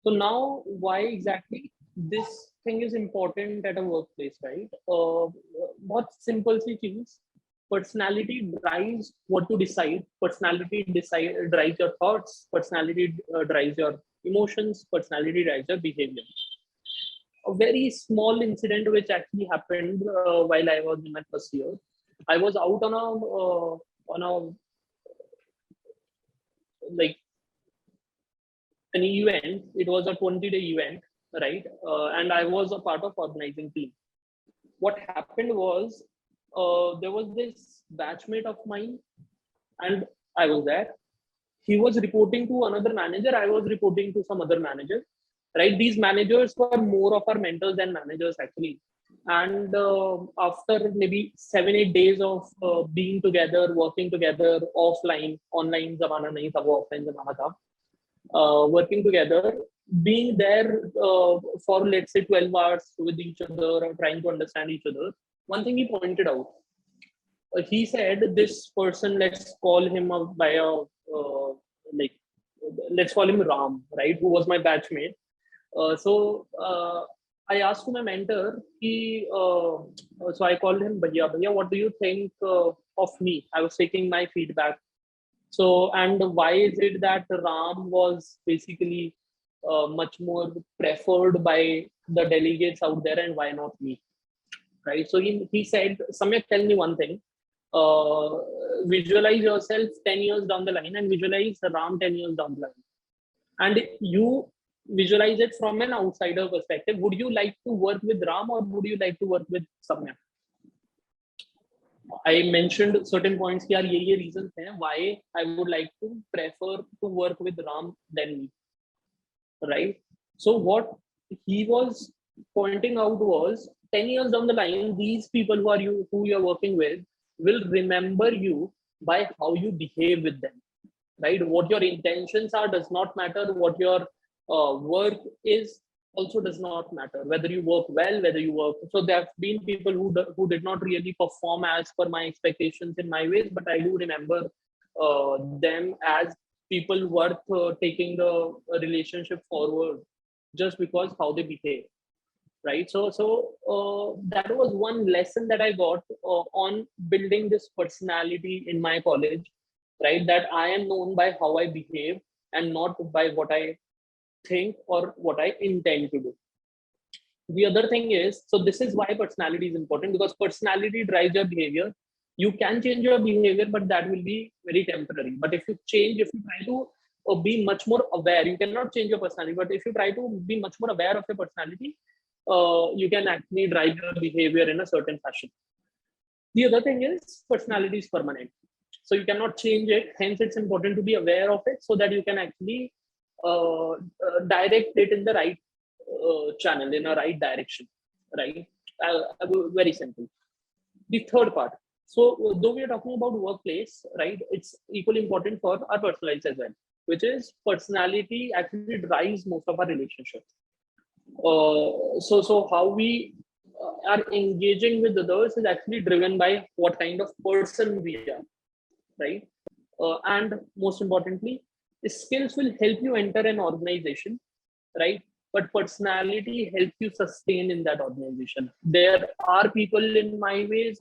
So now, why exactly this thing is important at a workplace, right? What simple things. Personality drives what to decide. Personality drives your thoughts. Personality drives your emotions. Personality drives your behavior. A very small incident which actually happened while I was in my first year. I was out on a like an event. It was a 20-day event, right? And I was a part of organizing team. What happened was, there was this batchmate of mine, and I was there. He was reporting to another manager. I was reporting to some other manager, right? These managers were more of our mentors than managers actually. And after maybe 7-8 days of being together, working together, offline, online zamana nahi tha, wo offline zamana tha, working together, being there for let's say 12 hours with each other, trying to understand each other. One thing he pointed out, he said, this person, let's call him by a let's call him Ram, right? Who was my batchmate. So I asked to my mentor, so I called him, Bhaiya, what do you think of me? I was taking my feedback. So, and why is it that Ram was basically much more preferred by the delegates out there, and why not me? Right? So he said, Samyak, tell me one thing. Visualize yourself 10 years down the line and visualize Ram 10 years down the line. And you visualize it from an outsider perspective. Would you like to work with Ram, or would you like to work with Samyak? I mentioned certain points. Yaar, ye reasons hain why I would like to prefer to work with Ram than me. Right? So what he was pointing out was, 10 years down the line, these people who you're working with will remember you by how you behave with them, right? What your intentions are does not matter. What your work is also does not matter. Whether you work well, whether you work. So there have been people who did not really perform as per my expectations in MyWays, but I do remember them as people worth taking the relationship forward just because how they behave. Right. So that was one lesson that I got on building this personality in my college, right? That I am known by how I behave and not by what I think or what I intend to do. The other thing is, so this is why personality is important, because personality drives your behavior. You can change your behavior, but that will be very temporary. But if you try to be much more aware, you cannot change your personality, but if you try to be much more aware of your personality, you can actually drive your behavior in a certain fashion. The other thing is personality is permanent. So you cannot change it. Hence, it's important to be aware of it so that you can actually direct it in the right channel, in a right direction, right? Very simple. The third part. So though we are talking about workplace, right, it's equally important for our personal lives as well, which is personality actually drives most of our relationships. So how we are engaging with others is actually driven by what kind of person we are, right? And most importantly, skills will help you enter an organization, right? But personality helps you sustain in that organization. There are people in MyWays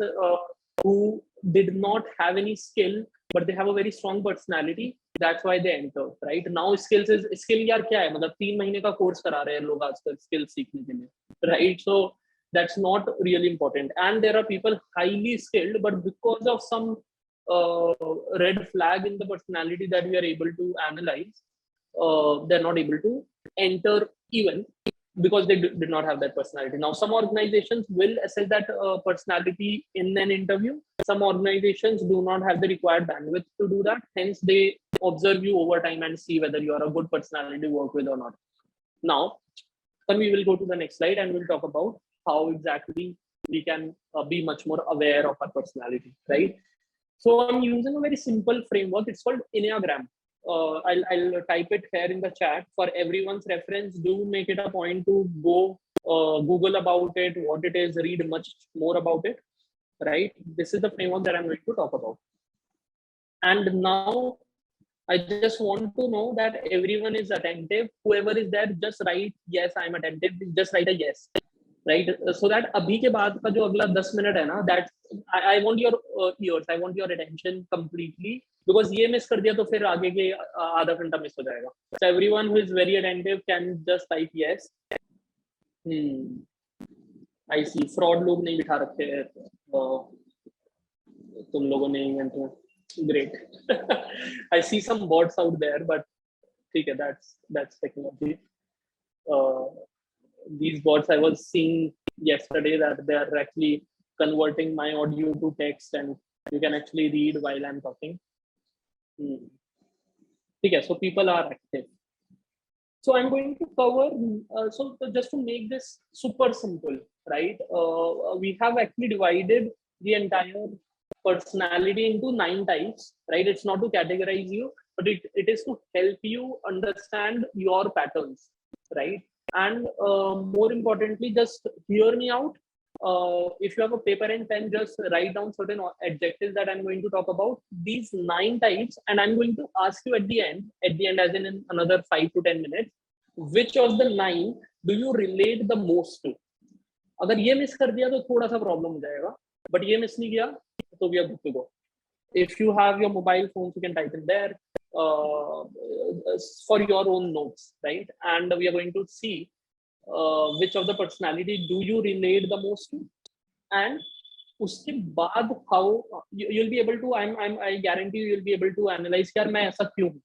who did not have any skill, but they have a very strong personality. That's why they enter, right? Now skills is skill यार क्या है? मतलब 3 महीने का course करा रहे हैं लोग आजकल स्किल सीखने के लिए, right? So that's not really important. And there are people highly skilled, but because of some red flag in the personality that we are able to analyze, they're not able to enter even because they did not have that personality. Now, some organizations will assess that personality in an interview. Some organizations do not have the required bandwidth to do that. Hence, they observe you over time and see whether you are a good personality to work with or not. Now, then we will go to the next slide and we'll talk about how exactly we can be much more aware of our personality, right? So I'm using a very simple framework. It's called Enneagram. I'll type it here in the chat for everyone's reference. Do make it a point to go Google about it, what it is, read much more about it, right? This is the framework that I'm going to talk about. And now I just want to know that everyone is attentive. Whoever is there, just write, yes, I'm attentive. Just write a yes, right? So that abhi ke baad ka jo agla 10 minute hai na, that I want your ears, I want your attention completely, because ye miss kar diya to fir aage ke आधा घंटा miss ho jayega. So everyone who is very attentive can just type yes. I see. Fraud log nahi bitha rakhe hai. तुम लोगों ने event में. Great. I see some bots out there, but okay, that's technology. These bots I was seeing yesterday that they are actually converting my audio to text, and you can actually read while I'm talking. Okay, so people are active. So I'm going to cover. So just to make this super simple, right? We have actually divided the entire personality into 9 types, right? It's not to categorize you, but it is to help you understand your patterns, right? And more importantly, just hear me out. If you have a paper and pen, just write down certain adjectives that I'm going to talk about, these 9 types, and I'm going to ask you at the end as in another 5 to 10 minutes, which of the 9 do you relate the most to? अगर ये miss कर दिया तो थोड़ा सा problem हो जाएगा, but ये मिस नहीं किया so we are good to go. If you have your mobile phones, you can type in there for your own notes, right? And we are going to see which of the personality do you relate the most to, and उसके बाद how you'll be able to, I guarantee you'll be able to analyze यार मैं ऐसा क्यों हूँ,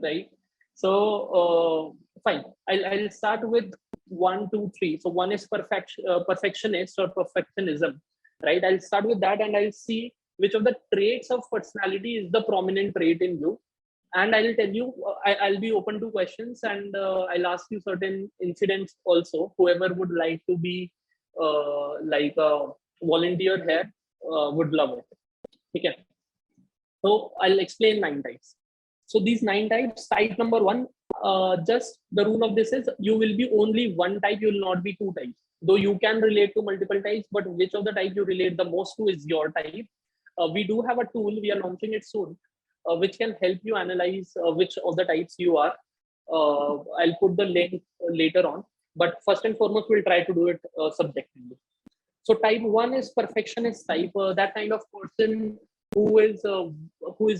right? So fine, I'll start with 1, 2, 3. So one is perfectionist or perfectionism, right? I'll start with that and I'll see which of the traits of personality is the prominent trait in you, and I'll tell you, I'll be open to questions, and I'll ask you certain incidents also. Whoever would like to be like a volunteer here would love it. Okay, so I'll explain 9 types. So these 9 types, type number 1, just the rule of this is you will be only one type, you will not be 2 types. Though you can relate to multiple types, but which of the type you relate the most to is your type. We do have a tool, we are launching it soon, which can help you analyze which of the types you are. I'll put the link later on, but first and foremost, we'll try to do it subjectively. So type 1 is perfectionist type, that kind of person who is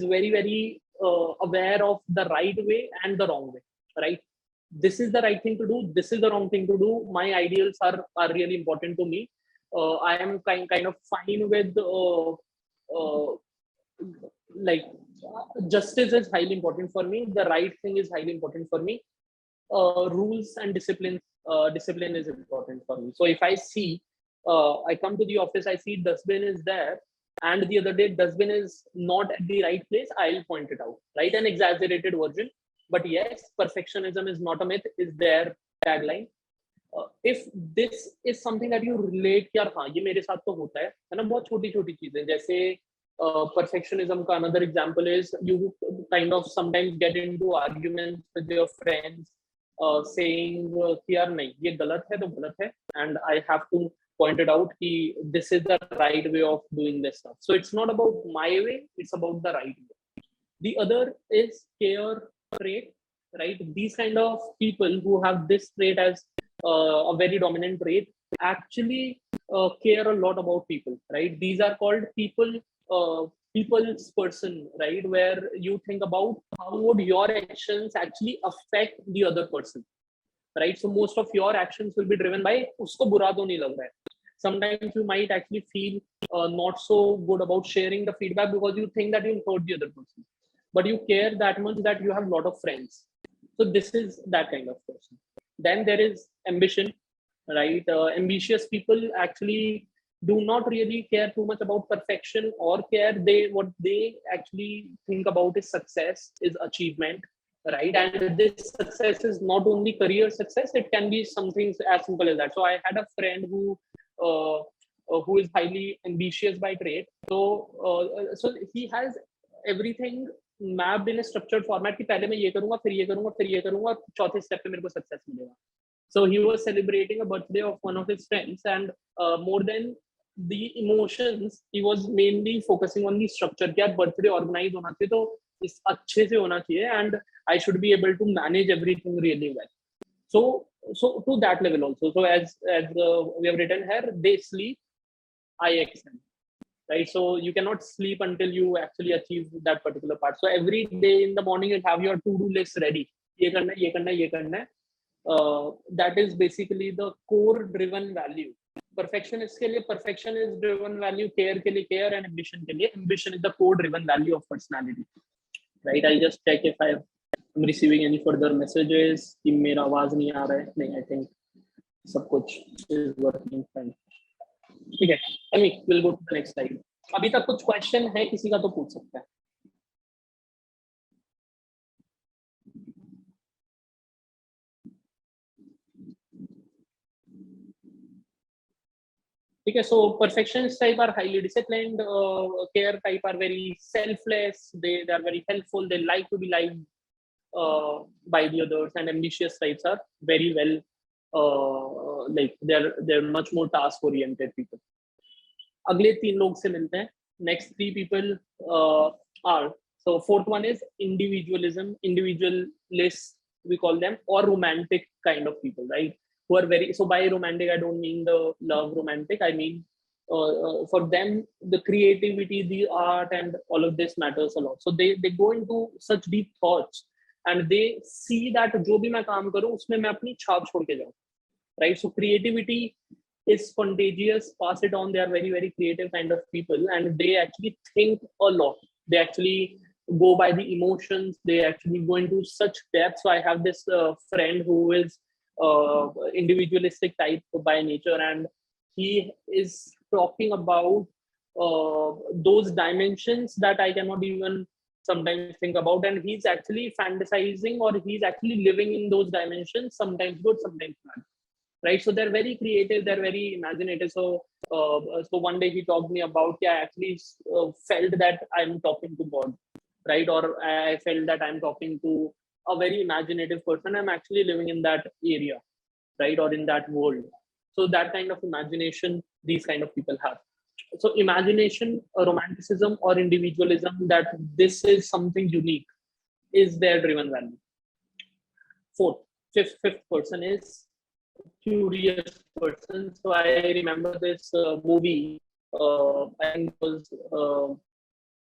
very, very aware of the right way and the wrong way, right? This is the right thing to do, this is the wrong thing to do. My ideals are really important to me. I am kind of fine with like justice is highly important for me, the right thing is highly important for me. Rules and discipline is important for me. So if I see I come to the office, I see dustbin is there, and the other day dustbin is not at the right place, I'll point it out, right? An exaggerated version, but yes, perfectionism is not a myth is their tagline. If this is something that you relate कि यार हाँ ये मेरे साथ तो होता है ना, बहुत छोटी छोटी चीजें जैसे perfectionism का another example is you kind of sometimes get into arguments with your friends saying कि यार नहीं ये गलत है तो गलत है and I have to point it out कि this is the right way of doing this stuff. So it's not about my way, it's about the right way. The other is care trait, right? These kind of people who have this trait as a very dominant trait actually care a lot about people, right? These are called people's person, right? Where you think about how would your actions actually affect the other person, right? So most of your actions will be driven by usko bura to nahi lag raha hai. Sometimes you might actually feel not so good about sharing the feedback because you think that you'll hurt the other person, but you care that much that you have a lot of friends. So this is that kind of person. Then there is ambition, right? Ambitious people actually do not really care too much about perfection or care. What they actually think about is success, is achievement, right? And this success is not only career success; it can be something as simple as that. So I had a friend who is highly ambitious by trait. So he has everything mapped in a structured format कि पहले मैं ये करूँगा, फिर ये करूँगा, फिर ये करूँगा, चौथे स्टेप पे मेरे को सक्सेस मिलेगा. So he was celebrating a birthday of one of his friends, and more than the emotions, he was mainly focusing on the structure. कि यार birthday organize होना चाहिए तो इस अच्छे से होना चाहिए, and I should be able to manage everything really well. So to that level also. So as we have written here, they sleep, I extend. Right, so you cannot sleep until you actually achieve that particular part. So every day in the morning you have your to-do list ready. ये करना है, ये करना है, ये करना है. That is basically the core driven value. Perfectionist के लिए perfection is driven value, care के लिए care, and ambition के लिए ambition is the core driven value of personality. Right, I'll just check if I'm receiving any further messages. कि मेरा आवाज नहीं आ रहा है. नहीं, I think सब कुछ is working fine. ठीक है, अमी will go to the next slide. अभी तक कुछ क्वेश्चन है किसी का तो पूछ सकता है. ठीक है, so perfectionist type are highly disciplined, care type are very selfless, they are very helpful, they like to be liked by the others, and ambitious types are very well like they're much more task oriented people. अगले 3 लोग से मिलते हैं. Next 3 people are, so fourth one is individualists we call them, or romantic kind of people, right? Who are very, so by romantic I don't mean the love romantic, I mean for them the creativity, the art, and all of this matters a lot. So they go into such deep thoughts and they see that जो भी मैं काम करूं उसमें मैं अपनी छाप छोड़ के जाऊं, right? So creativity is contagious, pass it on. They are very very creative kind of people, and they actually think a lot. They actually go by the emotions, they actually go into such depth. So I have this friend who is individualistic type by nature, and he is talking about those dimensions that I cannot even sometimes think about, and he's actually fantasizing, or he's actually living in those dimensions, sometimes good, sometimes bad, right? So they're very creative, they're very imaginative. So one day he talked me about, yeah, I actually felt that I'm talking to God, right? Or I felt that I'm talking to a very imaginative person, I'm actually living in that area, right? Or in that world. So that kind of imagination these kind of people have. So imagination, romanticism, or individualism, that this is something unique, is their driven value. Fifth person is curious person. So I remember this movie, I think it was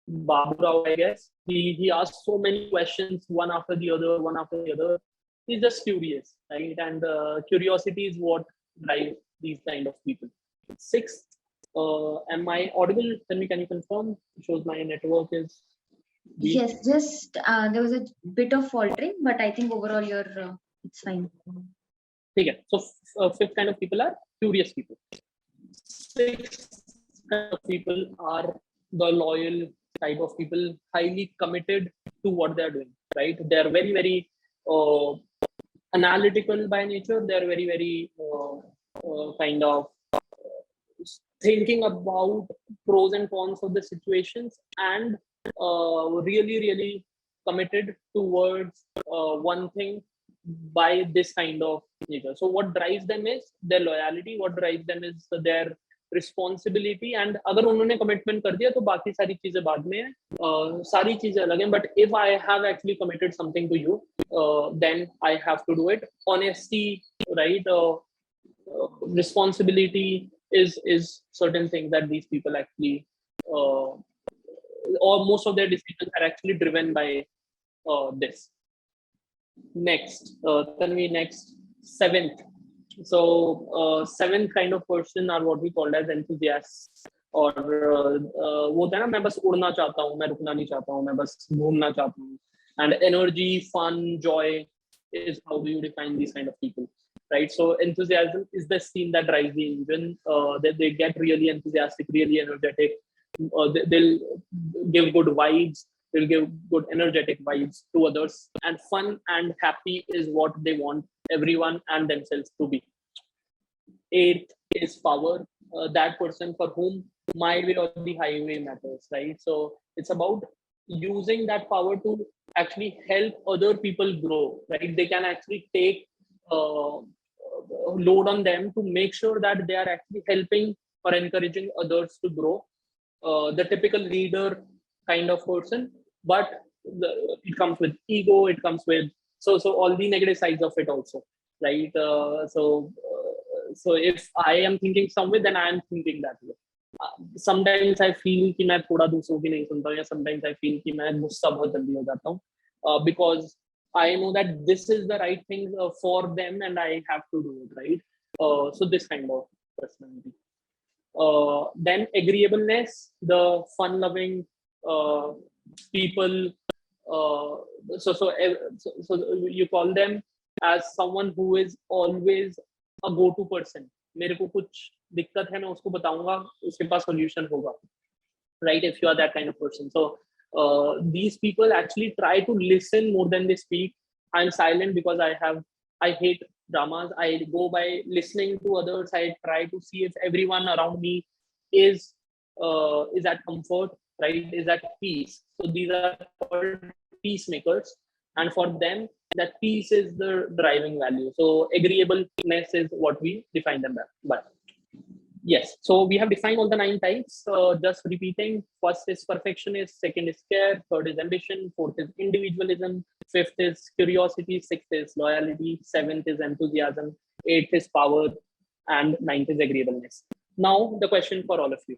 Babu Rao, I guess. He asked so many questions, one after the other. He's just curious, right? And curiosity is what drives these kind of people. Sixth, am I audible? Can you confirm? It shows my network is weak.
Yes, just there was a bit of faltering, but I think overall it's fine.
Okay. So fifth kind of people are curious people. Sixth kind of people are the loyal type of people, highly committed to what they're doing, right? They're very, very analytical by nature. They're very, very kind of thinking about pros and cons of the situations, and really, really committed towards one thing by this kind of nature. So what drives them is their loyalty, what drives them is their responsibility, and अगर उन्होंने commitment कर दिया तो बाकी सारी चीजें बाद में है, सारी चीजें अलग हैं. But if I have actually committed something to you, then I have to do it. Honesty, right? Responsibility is certain things that these people actually or most of their decisions are actually driven by this. Next, Tanvi, next, seventh. So seventh kind of person are what we call as enthusiasts. और वो होता है ना, मैं बस उड़ना चाहता हूँ, मैं रुकना नहीं चाहता हूँ, मैं बस घूमना चाहता हूँ. And energy, fun, joy is how do you define these kind of people, right? So enthusiasm is the steam that drives the engine. They get really enthusiastic, really energetic. They'll give good vibes. They'll give good energetic vibes to others. And fun and happy is what they want everyone and themselves to be. Eighth is power. That person for whom my way or the highway matters, right? So it's about using that power to actually help other people grow, right? They can actually take load on them to make sure that they are actually helping or encouraging others to grow. The typical leader kind of person, but it comes with ego, it comes with so all the negative sides of it also, right? So if I am thinking some way, then I am thinking that way. Sometimes I feel कि मैं थोड़ा दूसरों की नहीं सुनता हूँ, या sometimes I feel कि मैं गुस्सा बहुत जल्दी हो जाता हूँ, because I know that this is the right thing for them and I have to do it, right? So this kind of personality. Then agreeableness, the fun-loving people. So you call them as someone who is always a go-to person. मेरे को कुछ दिक्कत है, मैं उसको बताऊंगा, उसके पास solution होगा, right? If you are that kind of person. So these people actually try to listen more than they speak. I'm silent because I hate dramas. I go by listening to others. I try to see if everyone around me is at comfort, right? Is at peace. So these are called peacemakers, and for them, that peace is the driving value. So agreeableness is what we define them by. Yes, so we have defined all the 9 types. Just repeating: first is perfectionist, second is care, third is ambition, fourth is individualism, fifth is curiosity, sixth is loyalty, seventh is enthusiasm, eighth is power, and ninth is agreeableness. Now the question for all of you: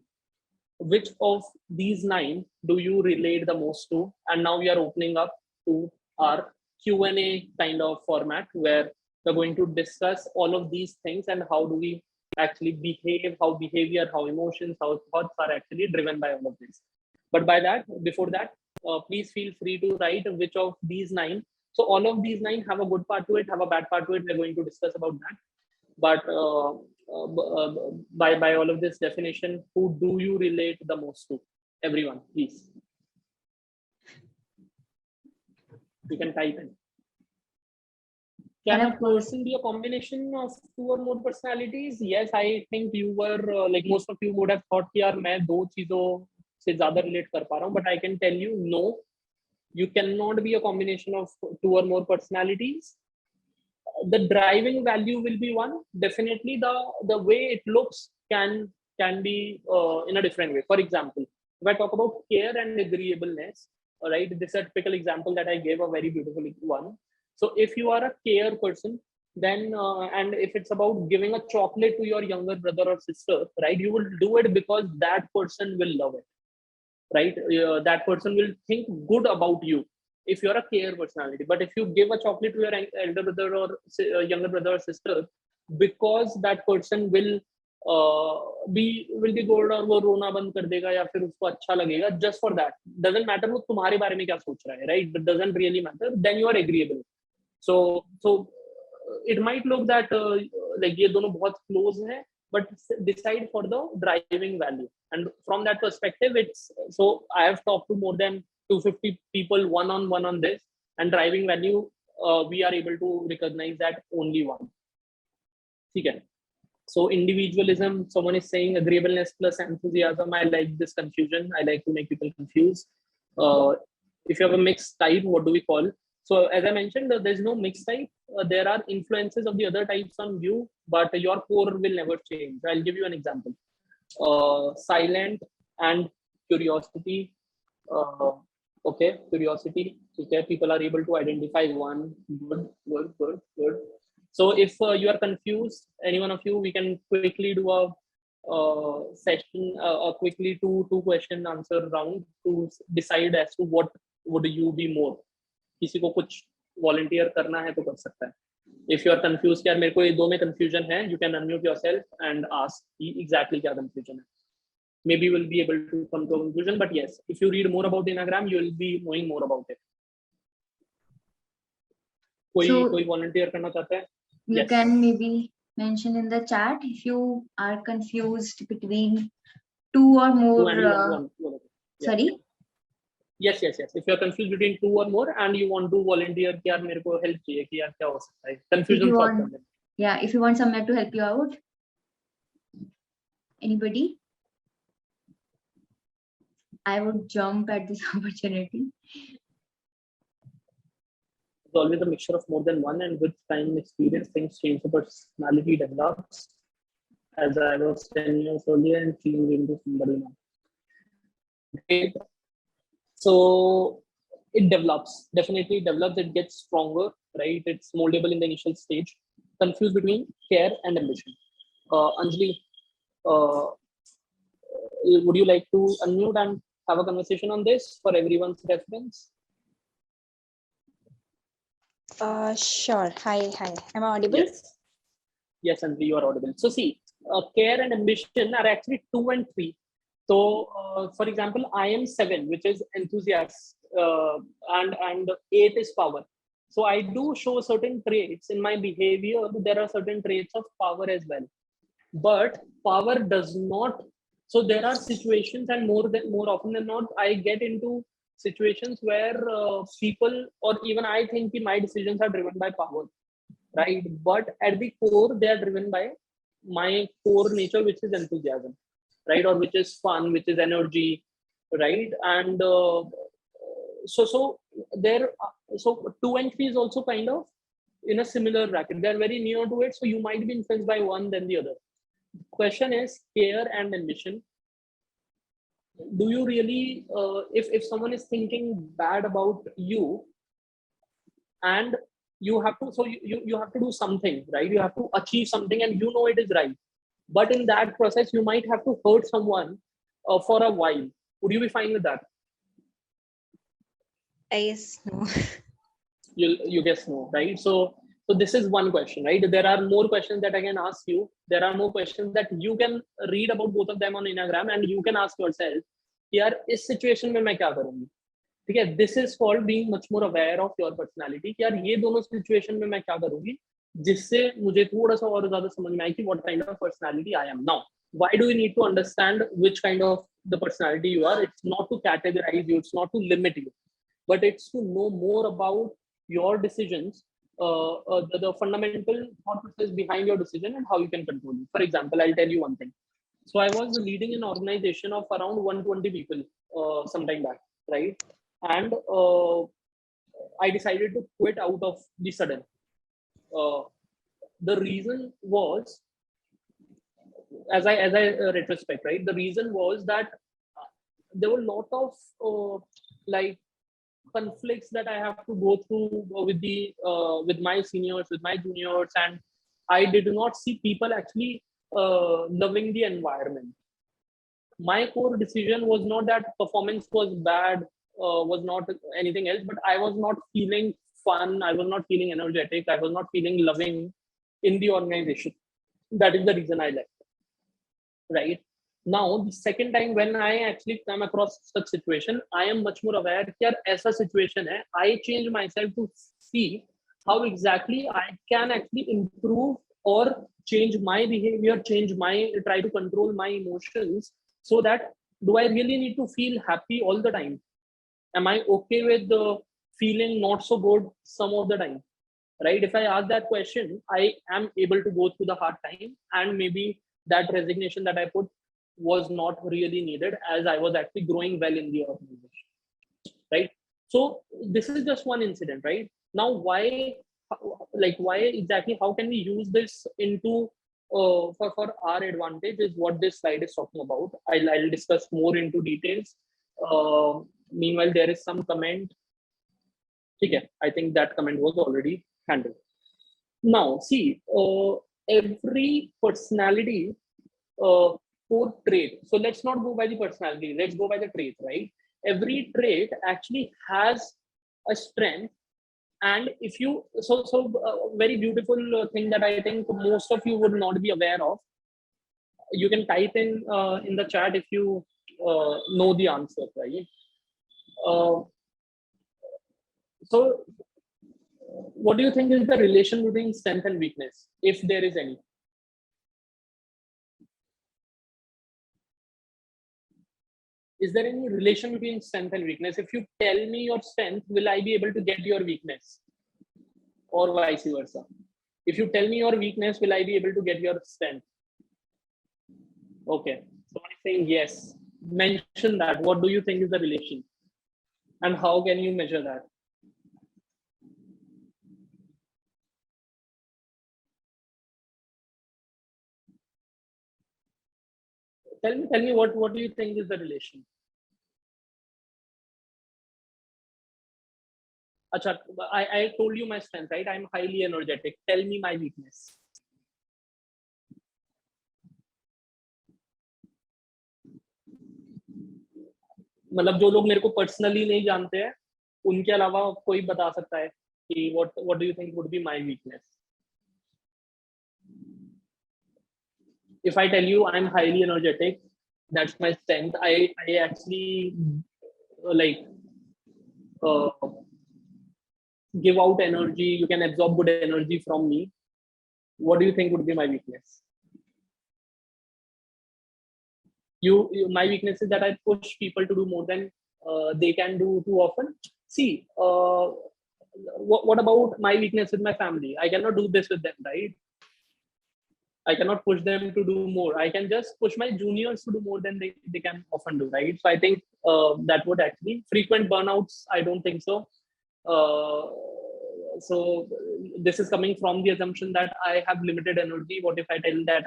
which of these 9 do you relate the most to? And now we are opening up to our Q&A kind of format, where we're going to discuss all of these things and how do we actually behave, how behavior, how emotions, how thoughts are actually driven by all of this. But before that, please feel free to write which of these 9. So all of these 9 have a good part to it, have a bad part to it. We're going to discuss about that. But by all of this definition, who do you relate the most to? Everyone, please. You can type in. Can a person be a combination of 2 or more personalities? Yes, I think you were like most of you would have thought कि यार मैं 2 चीजों से ज़्यादा relate कर पा रहा हूँ, but I can tell you no, you cannot be a combination of 2 or more personalities. The driving value will be one. Definitely, the way it looks can be in a different way. For example, if I talk about care and agreeableness, all right, this is a typical example that I gave, a very beautiful one. So if you are a care person, then and if it's about giving a chocolate to your younger brother or sister, right, you will do it because that person will love it, right? That person will think good about you if you're a care personality. But if you give a chocolate to your elder brother or younger brother or sister, because that person will be good और वो रोना बंद कर देगा या फिर उसको अच्छा लगेगा, just for that, doesn't matter वो तुम्हारे बारे में क्या सोच रहा है, right? It doesn't really matter. Then you are agreeable. So it might look that like ये दोनों बहुत close हैं, but decide for the driving value. And from that perspective, it's so I have talked to more than 250 people one-on-one on this, and driving value, we are able to recognize that only one. Okay. So individualism, someone is saying agreeableness plus enthusiasm. I like this confusion. I like to make people confused. If you have a mixed type, what do we call? So as I mentioned, there's no mixed type. There are influences of the other types on you, but your core will never change. I'll give you an example. Silent and curiosity. Okay, curiosity. Okay, people are able to identify one. Good. So if you are confused, any one of you, we can quickly do a session, quickly two question answer round to decide as to what would you be more. किसी को कुछ volunteer करना है तो कर सकता है. If you are confused कि यार मेरे को ये दो में confusion है, you can unmute yourself and ask exactly क्या confusion है. Maybe you will be able to come to a conclusion, but yes, if you read more about the Enneagram, you will be knowing more about it. कोई volunteer करना चाहता है?
You
Yes.
can maybe mention in the chat if you are confused between two or more.
One. Yeah.
Sorry.
Yes. If you are confused between two or more and you want to volunteer कि यार मेरे को help चाहिए कि यार क्या हो सकता है, confusion solve करने.
Yeah, if you want Samyak to help you out. Anybody? I would jump at this opportunity.
It's always a mixture of more than one, and with time and experience, things change. The personality develops. As I was 10 years earlier and changing into somebody now. Great. So it develops, definitely develops, it gets stronger, right? It's moldable in the initial stage. Confused between care and ambition. Anjali, would you like to unmute and have a conversation on this for everyone's reference?
Sure. Hi. Am I audible?
Yes, Anjali, you are audible. So see, care and ambition are actually 2 and 3. So, for example, I am 7, which is enthusiast, and 8 is power. So I do show certain traits in my behavior. There are certain traits of power as well, but power does not. So there are situations, and more often than not, I get into situations where people, or even I think my decisions are driven by power, right? But at the core, they are driven by my core nature, which is enthusiasm, right? Or which is fun, which is energy, right? And so 2 and 3 is also kind of in a similar bracket. They're very near to it, so you might be influenced by one than the other. Question is care and ambition. Do you really, if someone is thinking bad about you, and you have to, so you have to do something, right? You have to achieve something, and you know it is right. But in that process, you might have to hurt someone for a while. Would you be fine with that?
Yes. No.
You guess no, right? So this is one question, right? There are more questions that I can ask you. There are more questions that you can read about both of them on Enneagram, and you can ask yourself, यार इस situation में मैं क्या करूँगी? ठीक है? This is called being much more aware of your personality. कि यार ये दोनों situation में मैं क्या करूँगी? जिससे मुझे थोड़ा सा और ज़्यादा समझ में आए कि what kind of personality I am. Now, why do you need to understand which kind of the personality you are? It's not to categorize you. It's not to limit you, but it's to know more about your decisions, the fundamental thought process behind your decision, and how you can control it. For example, I'll tell you one thing. So I was leading an organization of around 120 people some time back, right? And I decided to quit out of the sudden. The reason was, as I retrospect, right? The reason was that there were a lot of like conflicts that I have to go through with my seniors, with my juniors, and I did not see people actually loving the environment. My core decision was not that performance was bad, was not anything else, but I was not feeling fun, I was not feeling energetic, I was not feeling loving in the organization. That is the reason I left, right? Now, the second time when I actually come across such situation, I am much more aware that ऐसा situation hai. I change myself to see how exactly I can actually improve or change my behavior, try to control my emotions, so that do I really need to feel happy all the time? Am I okay with the feeling not so good some of the time? Right? If I ask that question, I am able to go through the hard time, and maybe that resignation that I put was not really needed, as I was actually growing well in the organization. Right? So this is just one incident, right? Now, why exactly, how can we use this into for our advantage is what this slide is talking about. I'll discuss more into details. Meanwhile, there is some comment. Okay, I think that comment was already handled. Now, see, every personality core trait. So let's not go by the personality. Let's go by the trait, right? Every trait actually has a strength. And if you, very beautiful thing that I think most of you would not be aware of. You can type in the chat if you know the answer, right? So what do you think is the relation between strength and weakness, if there is any? Is there any relation between strength and weakness? If you tell me your strength, will I be able to get your weakness? Or vice versa? If you tell me your weakness, will I be able to get your strength? Okay, somebody saying yes. Mention that. What do you think is the relation? And how can you measure that? Tell me what do you think is the relation? Achha, I told you my strength, right? I'm highly energetic. Tell me my weakness. मतलब जो लोग मेरे को personally नहीं जानते हैं, उनके अलावा कोई बता सकता है कि what do you think would be my weakness? If I tell you I'm highly energetic, that's my strength. I actually like give out energy. You can absorb good energy from me. What do you think would be my weakness? My weakness is that I push people to do more than they can do too often. See, what about my weakness with my family? I cannot do this with them, right? I cannot push them to do more. I can just push my juniors to do more than they can often do, right? So I think that would actually, frequent burnouts, I don't think so. So this is coming from the assumption that I have limited energy. What if I tell that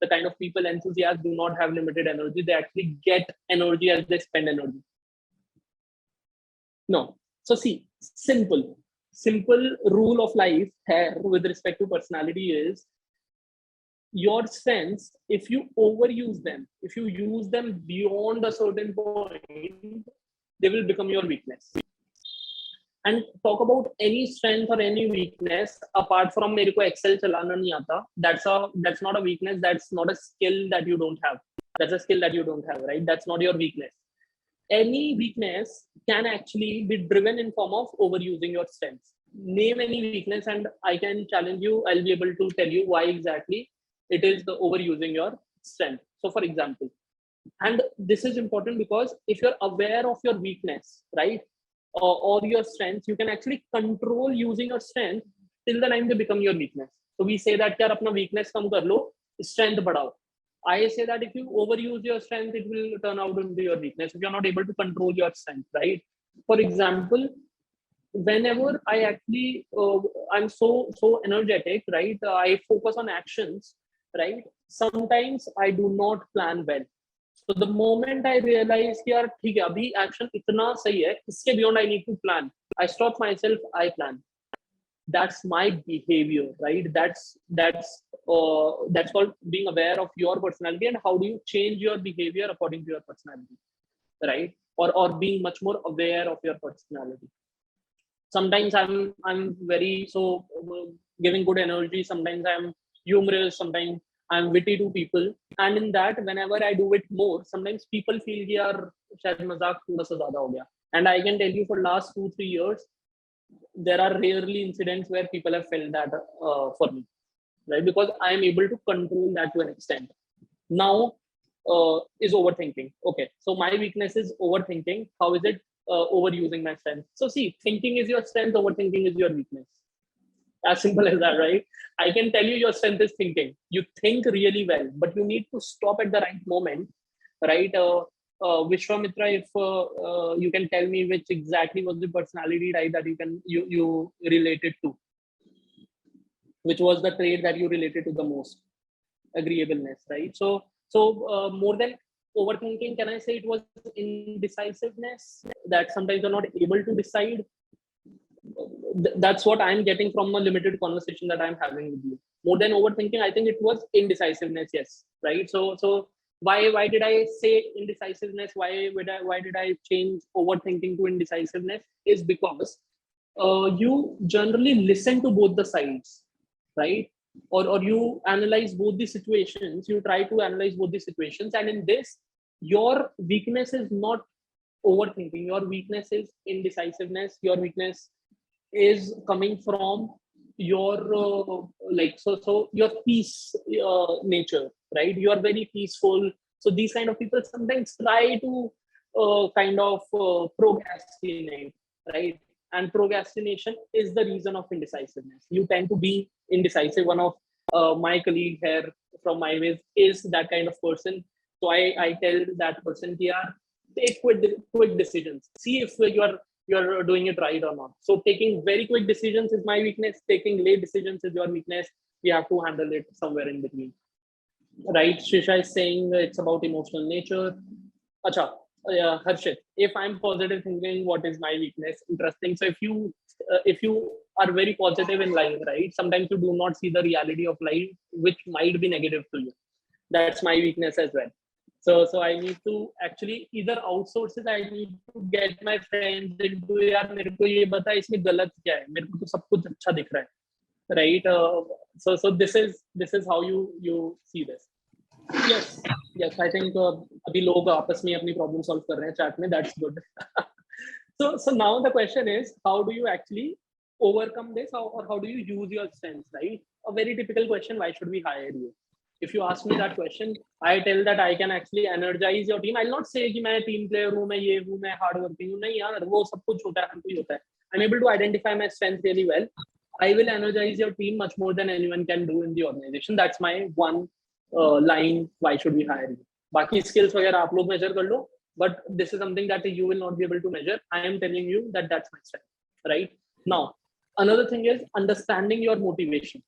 the kind of people enthusiasts do not have limited energy? They actually get energy as they spend energy. No. So see, simple rule of life here with respect to personality is, your strengths, if you overuse them, if you use them beyond a certain point, they will become your weakness. And talk about any strength or any weakness apart from मेरे को Excel चलाना नहीं आता, that's not a weakness. That's not a skill that you don't have. That's a skill that you don't have, right? That's not your weakness. Any weakness can actually be driven in form of overusing your strengths. Name any weakness and I can challenge you. I'll be able to tell you why exactly it is the overusing your strength. So for example, and this is important because if you're aware of your weakness, right, or your strengths, you can actually control using your strength till the time they become your weakness. So we say that यार अपना weakness कम कर लो, strength बढ़ाओ. I say that if you overuse your strength, it will turn out into your weakness if you're not able to control your strength, right? For example, whenever I actually I'm so energetic, right? I focus on actions, right? Sometimes I do not plan well. So the moment I realize कि यार ठीक है अभी action इतना सही है, इसके beyond I need to plan, I stop myself, I plan. That's my behavior, right? That's called being aware of your personality and how do you change your behavior according to your personality, right? Or being much more aware of your personality. Sometimes I'm very giving good energy. Sometimes I'm humorous. Sometimes I'm witty to people, and in that, whenever I do it more, sometimes people feel कि यार शायद मजाक थोड़ा सा ज़्यादा हो गया. And I can tell you, for last 2-3 years, there are rarely incidents where people have felt that for me, right? Because I am able to control that to an extent. Now is overthinking. Okay, so my weakness is overthinking. How is it overusing my strength? So see, thinking is your strength, overthinking is your weakness. As simple as that, right? I can tell you your strength is thinking. You think really well, but you need to stop at the right moment, right? Vishwamitra, if you can tell me which exactly was the personality type that you related to, which was the trait that you related to the most? Agreeableness, right? So more than overthinking, can I say it was indecisiveness, that sometimes you're not able to decide? That's what I'm getting from a limited conversation that I'm having with you. More than overthinking, I think it was indecisiveness. Yes, right. So why did I say indecisiveness? Why did I change overthinking to indecisiveness? Is because you generally listen to both the sides, right? Or you analyze both the situations. You try to analyze both the situations, and in this, your weakness is not overthinking. Your weakness is indecisiveness. Your weakness is coming from your so your peace nature, right? You are very peaceful. So these kind of people sometimes try to kind of procrastinate, right? And procrastination is the reason of indecisiveness. You tend to be indecisive. One of my colleague here from MyWays is that kind of person. So I tell that person, yeah, take quick decisions. See if you're doing it right or not. So taking very quick decisions is my weakness. Taking late decisions is your weakness. We have to handle it somewhere in between, right? Shisha is saying it's about emotional nature. Acha, Harshit, if I'm positive thinking, what is my weakness? Interesting. So if you are very positive in life, right? Sometimes you do not see the reality of life, which might be negative to you. That's my weakness as well. So I need to actually either outsource it. I need to get my friends into, यार मेरे को ये बता इसमें गलत क्या है, मेरे को तो सब कुछ अच्छा दिख रहा है, right? So this is how you see this. Yes, I think अभी लोग आपस में अपनी problem solve कर रहे हैं chat में. That's good. So now the question is, how do you actually overcome this, or how do you use your strengths, right? A very typical question: why should we hire you? If you ask me that question, I tell that I can actually energize your team. I'll not say कि मैं team player हूँ, मैं ये हूँ, मैं hard working हूँ. नहीं यार, वो सब कुछ होता है, हर कोई होता है. I'm able to identify my strength really well. I will energize your team much more than anyone can do in the organization. That's my one line. Why should we hire you? बाकी skills वगैरह आप लोग measure कर लो. But this is something that you will not be able to measure. I am telling you that that's my strength, right? Now, another thing is understanding your motivation.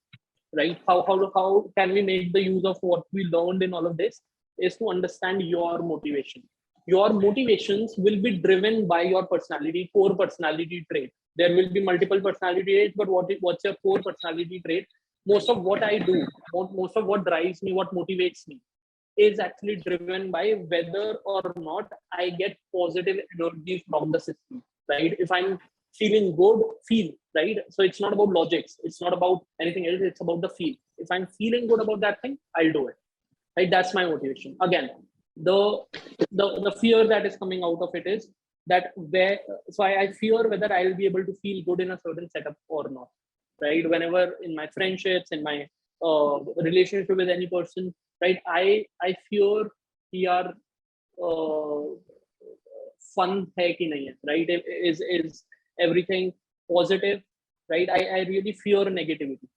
Right? How can we make the use of what we learned in all of this is to understand your motivation. Your motivations will be driven by your personality, core personality trait. There will be multiple personality traits, but what's your core personality trait? Most of what I do, most of what drives me, what motivates me, is actually driven by whether or not I get positive energy from the system, right? If I'm feeling good, feel, right? So it's not about logics, it's not about anything else, it's about the feel. If I'm feeling good about that thing, I'll do it, right? That's my motivation. Again, the fear that is coming out of it is that I fear whether I'll be able to feel good in a certain setup or not, right? Whenever in my friendships, in my relationship with any person, right, I fear यार fun है कि नहीं है, right? Is everything positive, right? I really fear negativity,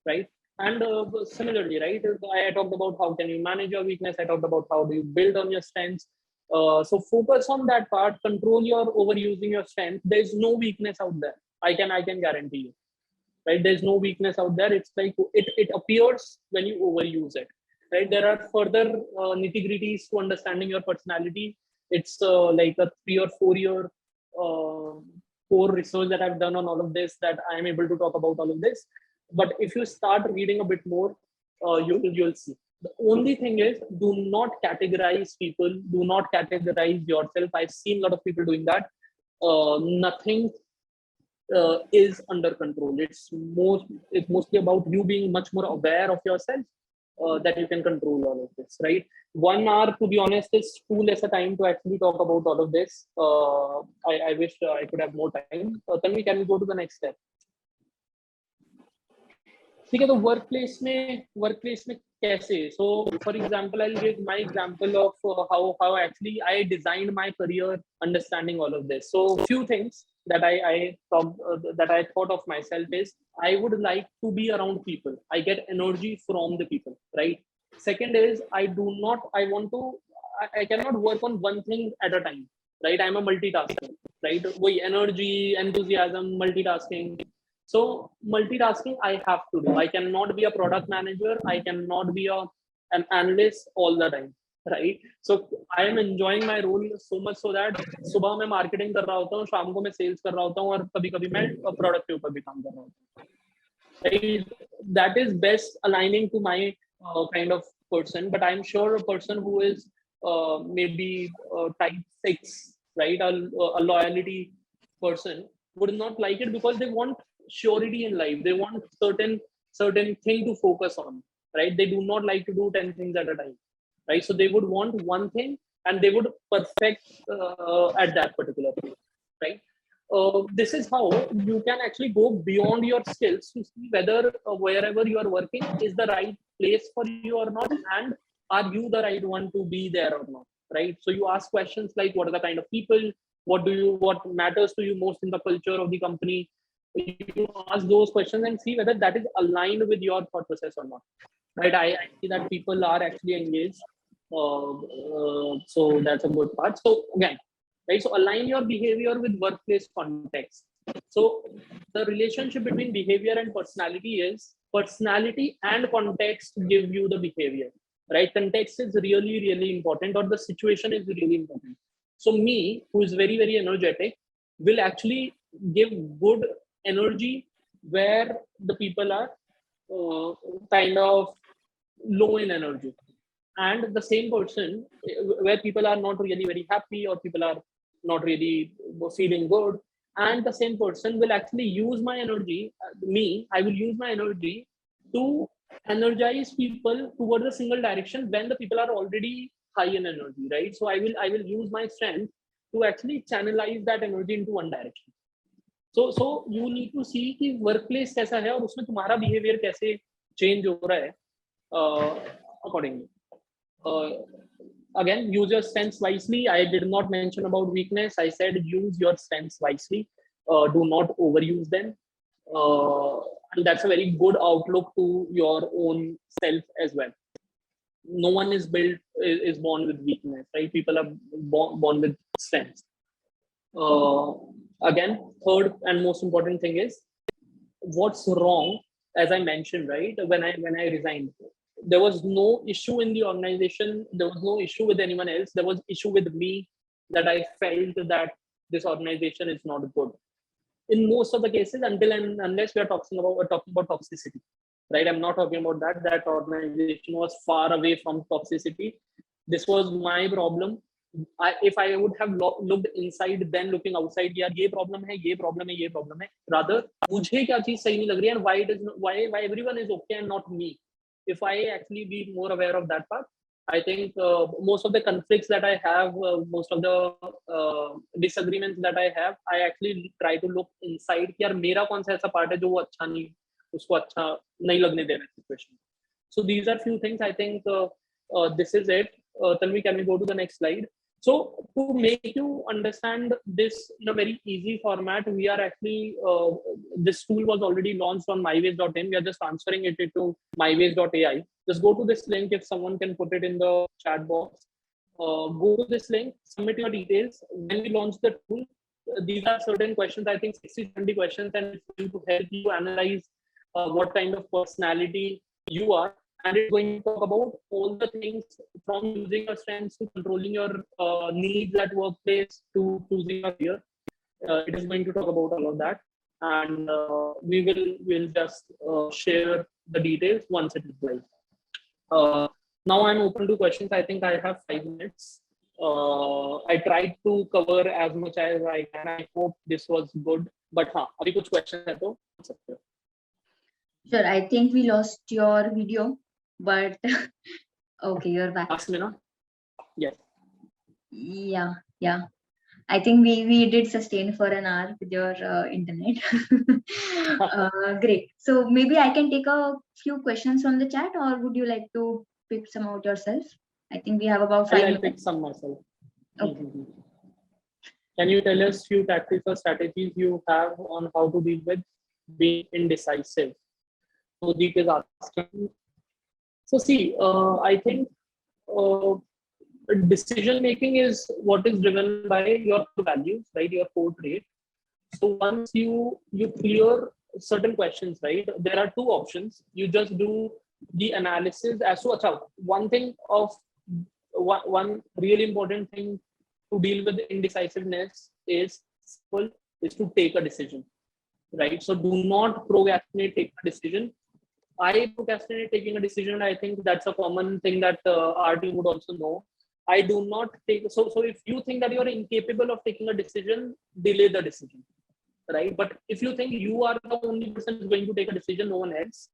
right? And similarly, right, I talked about how can you manage your weakness. I talked about how do you build on your strengths. So focus on that part, control your overusing your strength. There's no weakness out there. I can guarantee you, right? There's no weakness out there. It's like it appears when you overuse it, right? There are further nitty-gritties to understanding your personality. It's like a 3 or 4 year core research that I've done on all of this, that I'm able to talk about all of this. But if you start reading a bit more, you'll see. The only thing is, do not categorize people. Do not categorize yourself. I've seen a lot of people doing that. Nothing is under control. It's mostly about you being much more aware of yourself, that you can control all of this, right? 1 hour, to be honest, is too less a time to actually talk about all of this. I wish I could have more time. Tanvi, can we go to the next step? ठीक है, तो workplace में कैसे? So for example, I'll give my example of how actually I designed my career understanding all of this. So few things that I thought of myself is I would like to be around people. I get energy from the people, right? Second is I cannot work on one thing at a time, right? I'm a multitasker, right? Energy, enthusiasm, multitasking. So multitasking I have to do. I cannot be a product manager. I cannot be an analyst all the time, right? So I am enjoying my role so much so that सुबह मैं marketing कर रहा होता हूँ, शाम को मैं sales कर रहा होता हूँ और कभी-कभी मैं product के ऊपर भी काम कर रहा होता हूँ. Right? That is best aligning to my kind of person. But I'm sure a person who is maybe type 6, right, a loyalty person would not like it because they want surety in life. They want certain thing to focus on, right? They do not like to do 10 things at a time, right? So they would want one thing and they would perfect at that particular thing, right? This is how you can actually go beyond your skills to see whether wherever you are working is the right place for you or not, and are you the right one to be there or not, right? So you ask questions like, what are the kind of people, what matters to you most in the culture of the company? You ask those questions and see whether that is aligned with your thought process or not, right? I see that people are actually engaged, so that's a good part. So again, right, so align your behavior with workplace context. So the relationship between behavior and personality is personality and context give you the behavior, right? Context is really important, or the situation is really important. So me, who is very energetic, will actually give good energy where the people are kind of low in energy, and the same person where people are not really very happy or people are not really feeling good, and the same person will actually use my energy, I will use my energy to energize people towards a single direction when the people are already high in energy, right? So I will use my strength to actually channelize that energy into one direction. So you need to see कि workplace कैसा है और उसमें तुम्हारा behavior कैसे change हो रहा है accordingly. Again, use your strengths wisely. I did not mention about weakness. I said use your strengths wisely. Do not overuse them. And that's a very good outlook to your own self as well. No one is born with weakness, right? People are born with strengths. Again, third and most important thing is what's wrong. As I mentioned, right, when I resigned, there was no issue in the organization. There was no issue with anyone else. There was issue with me, that I felt that this organization is not good. In most of the cases, until and unless we are talking about toxicity, right? I'm not talking about that. That organization was far away from toxicity. This was my problem. If I would have looked inside, then looking outside, यार ये problem है, rather मुझे क्या चीज सही नहीं लग रही है, and why everyone is okay and not me. If I actually be more aware of that part, I think most of the conflicts that I have, most of the disagreements that I have, I actually try to look inside कि यार मेरा कौन सा ऐसा part है जो वो अच्छा नहीं, उसको अच्छा नहीं लगने दे रहा है situation. So these are few things. I think this is it. Tanvi, can we go to the next slide? So to make you understand this in a very easy format, we are actually, this tool was already launched on MyWays.in. We are just transferring it to MyWays.ai. Just go to this link if someone can put it in the chat box. Go to this link, submit your details. When we launch the tool, these are certain questions, I think 60-70 questions, and it's going to help you analyze what kind of personality you are. And it's going to talk about all the things from using your strengths to controlling your needs at workplace to choosing your career. It is going to talk about all of that, and we'll just share the details once it is live. Now I'm open to questions. I think I have 5 minutes. I tried to cover as much as I can. I hope this was good. But हाँ, अभी कुछ question है तो सकते हो.
Sure, I think we lost your video, but okay, you're back.
Ask me now. Yes.
Yeah. I think we did sustain for an hour with your internet. Great. So maybe I can take a few questions from the chat, or would you like to pick some out yourself? I think we have about 5
I'll
minutes.
pick some myself.
Okay.
Can you tell us few tactics or strategies you have on how to deal with being indecisive? So Deep is asking. So see, I think decision making is what is driven by your values, right? Your core trait. So once you clear certain questions, right? There are two options. You just do the analysis as to one thing of one really important thing to deal with indecisiveness is simple, is to take a decision, right? So do not procrastinate take a decision. I procrastinate taking a decision. I think that's a common thing that our team would also know. I do not take so if you think that you are incapable of taking a decision, delay the decision, right? But if you think you are the only person who's going to take a decision, no one else,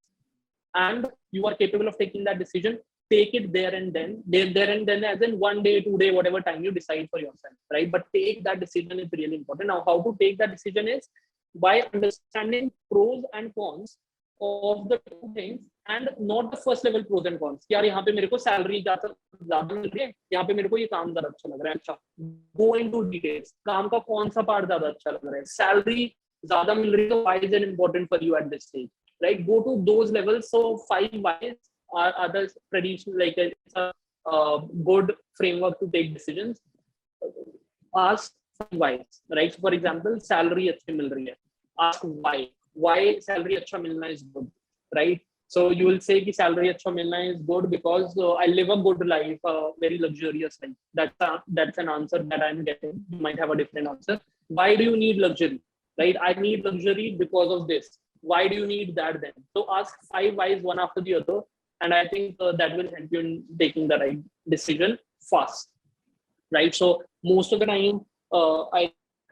and you are capable of taking that decision, take it there and then, as in 1 day, 2 day, whatever time you decide for yourself, right? But take that decision is really important. Now, how to take that decision is by understanding pros and cons of the two things, and not the first level pros and cons. यार यहाँ पे मेरे को salary ज़्यादा मिल रही है, यहाँ पे मेरे को ये काम ज़्यादा अच्छा लग रहा है. अच्छा, go into details. काम का कौन सा part ज़्यादा अच्छा लग रहा है? Salary ज़्यादा मिल रही है, तो why is it important for you at this stage? Right? Go to those levels. So 5 whys are the traditional, like it's a good framework to take decisions. Ask 5 whys, right? So for example, salary अच्छी मिल रही है. Ask why salary अच्छा मिलना is good, right? So you will say कि salary अच्छा मिलना is good because I live a good life, a very luxurious life. That's an answer that I'm getting. You might have a different answer. Why do you need luxury, right? I need luxury because of this. Why do you need that then? So ask 5 whys one after the other, and I think that will help you in taking the right decision fast, right? So most of the time,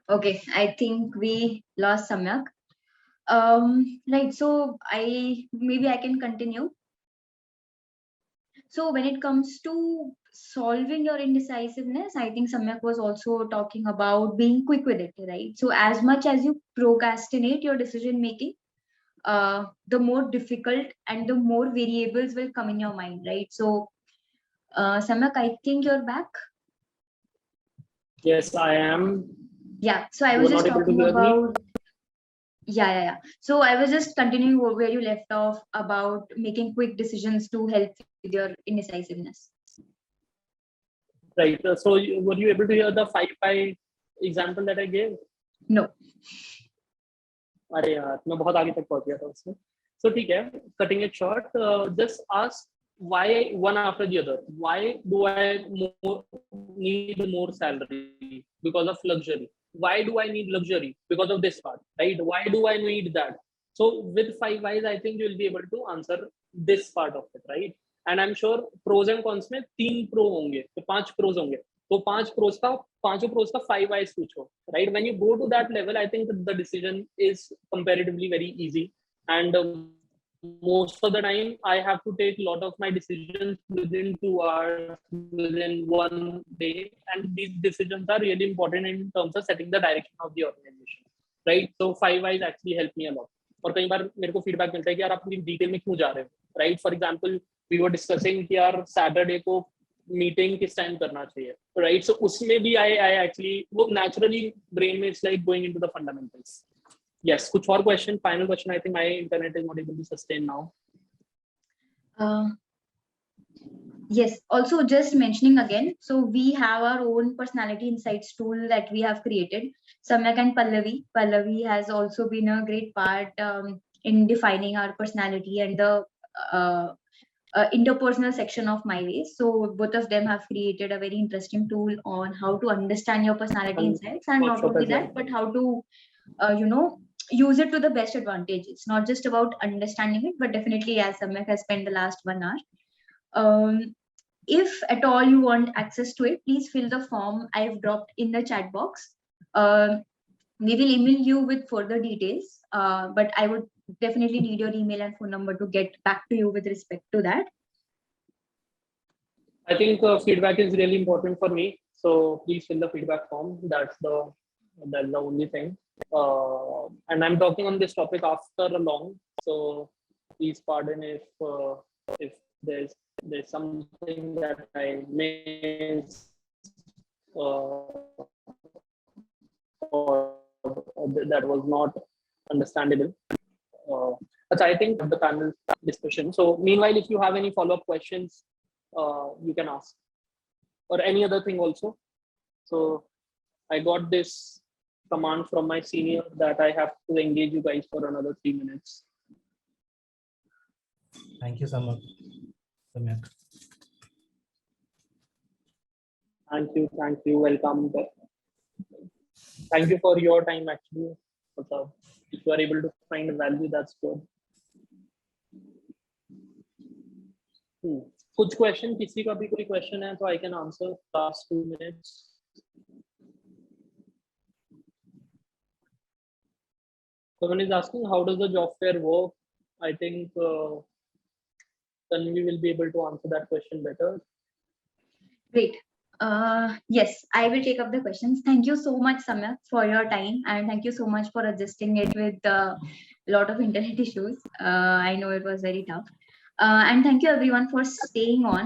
Okay, I think we lost Samyak. Right, so maybe I can continue. So when it comes to solving your indecisiveness, I think Samyak was also talking about being quick with it, right? So as much as you procrastinate your decision making, the more difficult and the more variables will come in your mind, right? So Samyak, I think you're back.
Yes, I am.
Yeah, so I was just talking about yeah. So I was just continuing where you left off about making quick decisions to help with your indecisiveness.
Right. So were you able to hear the 5 why example that I gave?
No.
अरे यार, मैं बहुत आगे तक पहुंच गया था उसमें. So ठीक है, cutting it short, just ask why one after the other. Why do I need more salary? Because of luxury. Why do I need luxury? Because of this part, right? Why do I need that? So with 5 whys, I think you'll be able to answer this part of it, right? And I'm sure pros and cons में 3 pro होंगे, तो 5 pros होंगे. तो 5 pros का 5 pros का 5 whys पूछो, right? When you go to that level, I think the decision is comparatively very easy. And most of the time, I have to take a lot of my decisions within 2 hours, within 1 day. And these decisions are really important in terms of setting the direction of the organization, right? So 5 whys actually help me a lot. और कई बार मेरे को feedback मिलता है कि यार आप पूरी डिटेल में क्यों जा रहे हो, right? For example we were discussing कि यार सैटरडे को मीटिंग किस टाइम करना चाहिए, राइट? सो उसमें भी आई एक्चुअली वो नेचुरली ब्रेन में it's like going into the fundamentals. Yes, kuch more question, final question. I think my internet is not able to sustain now.
Yes, also just mentioning again, so we have our own personality insights tool that we have created. Samyak and Pallavi has also been a great part in defining our personality and the interpersonal section of MyWays. So both of them have created a very interesting tool on how to understand your personality insights, and not only that, but how to use it to the best advantage. It's not just about understanding it, but definitely, as Samyak has spent the last 1 hour. If at all you want access to it, please fill the form I've dropped in the chat box. We will email you with further details, but I would definitely need your email and phone number to get back to you with respect to that.
I think feedback is really important for me. So please fill the feedback form. That's the only thing. And I'm talking on this topic after a long. So please pardon if there's something that I missed or that was not understandable. But I think the panel discussion. So meanwhile, if you have any follow-up questions, you can ask, or any other thing also. So I got this command from my senior that I have to engage you guys for another 3 minutes.
Thank you, Samyak.
Thank you. Welcome. Thank you for your time, actually. If you are able to find value, that's good. कुछ question, किसी का भी कोई question है तो I can answer last 2 minutes. Someone is asking, how does the job fair work? I think Tanvi will be able to answer that question better.
Great. Yes, I will take up the questions. Thank you so much, Samyak, for your time, and thank you so much for adjusting it with a lot of internet issues. I know it was very tough. And thank you everyone for staying on.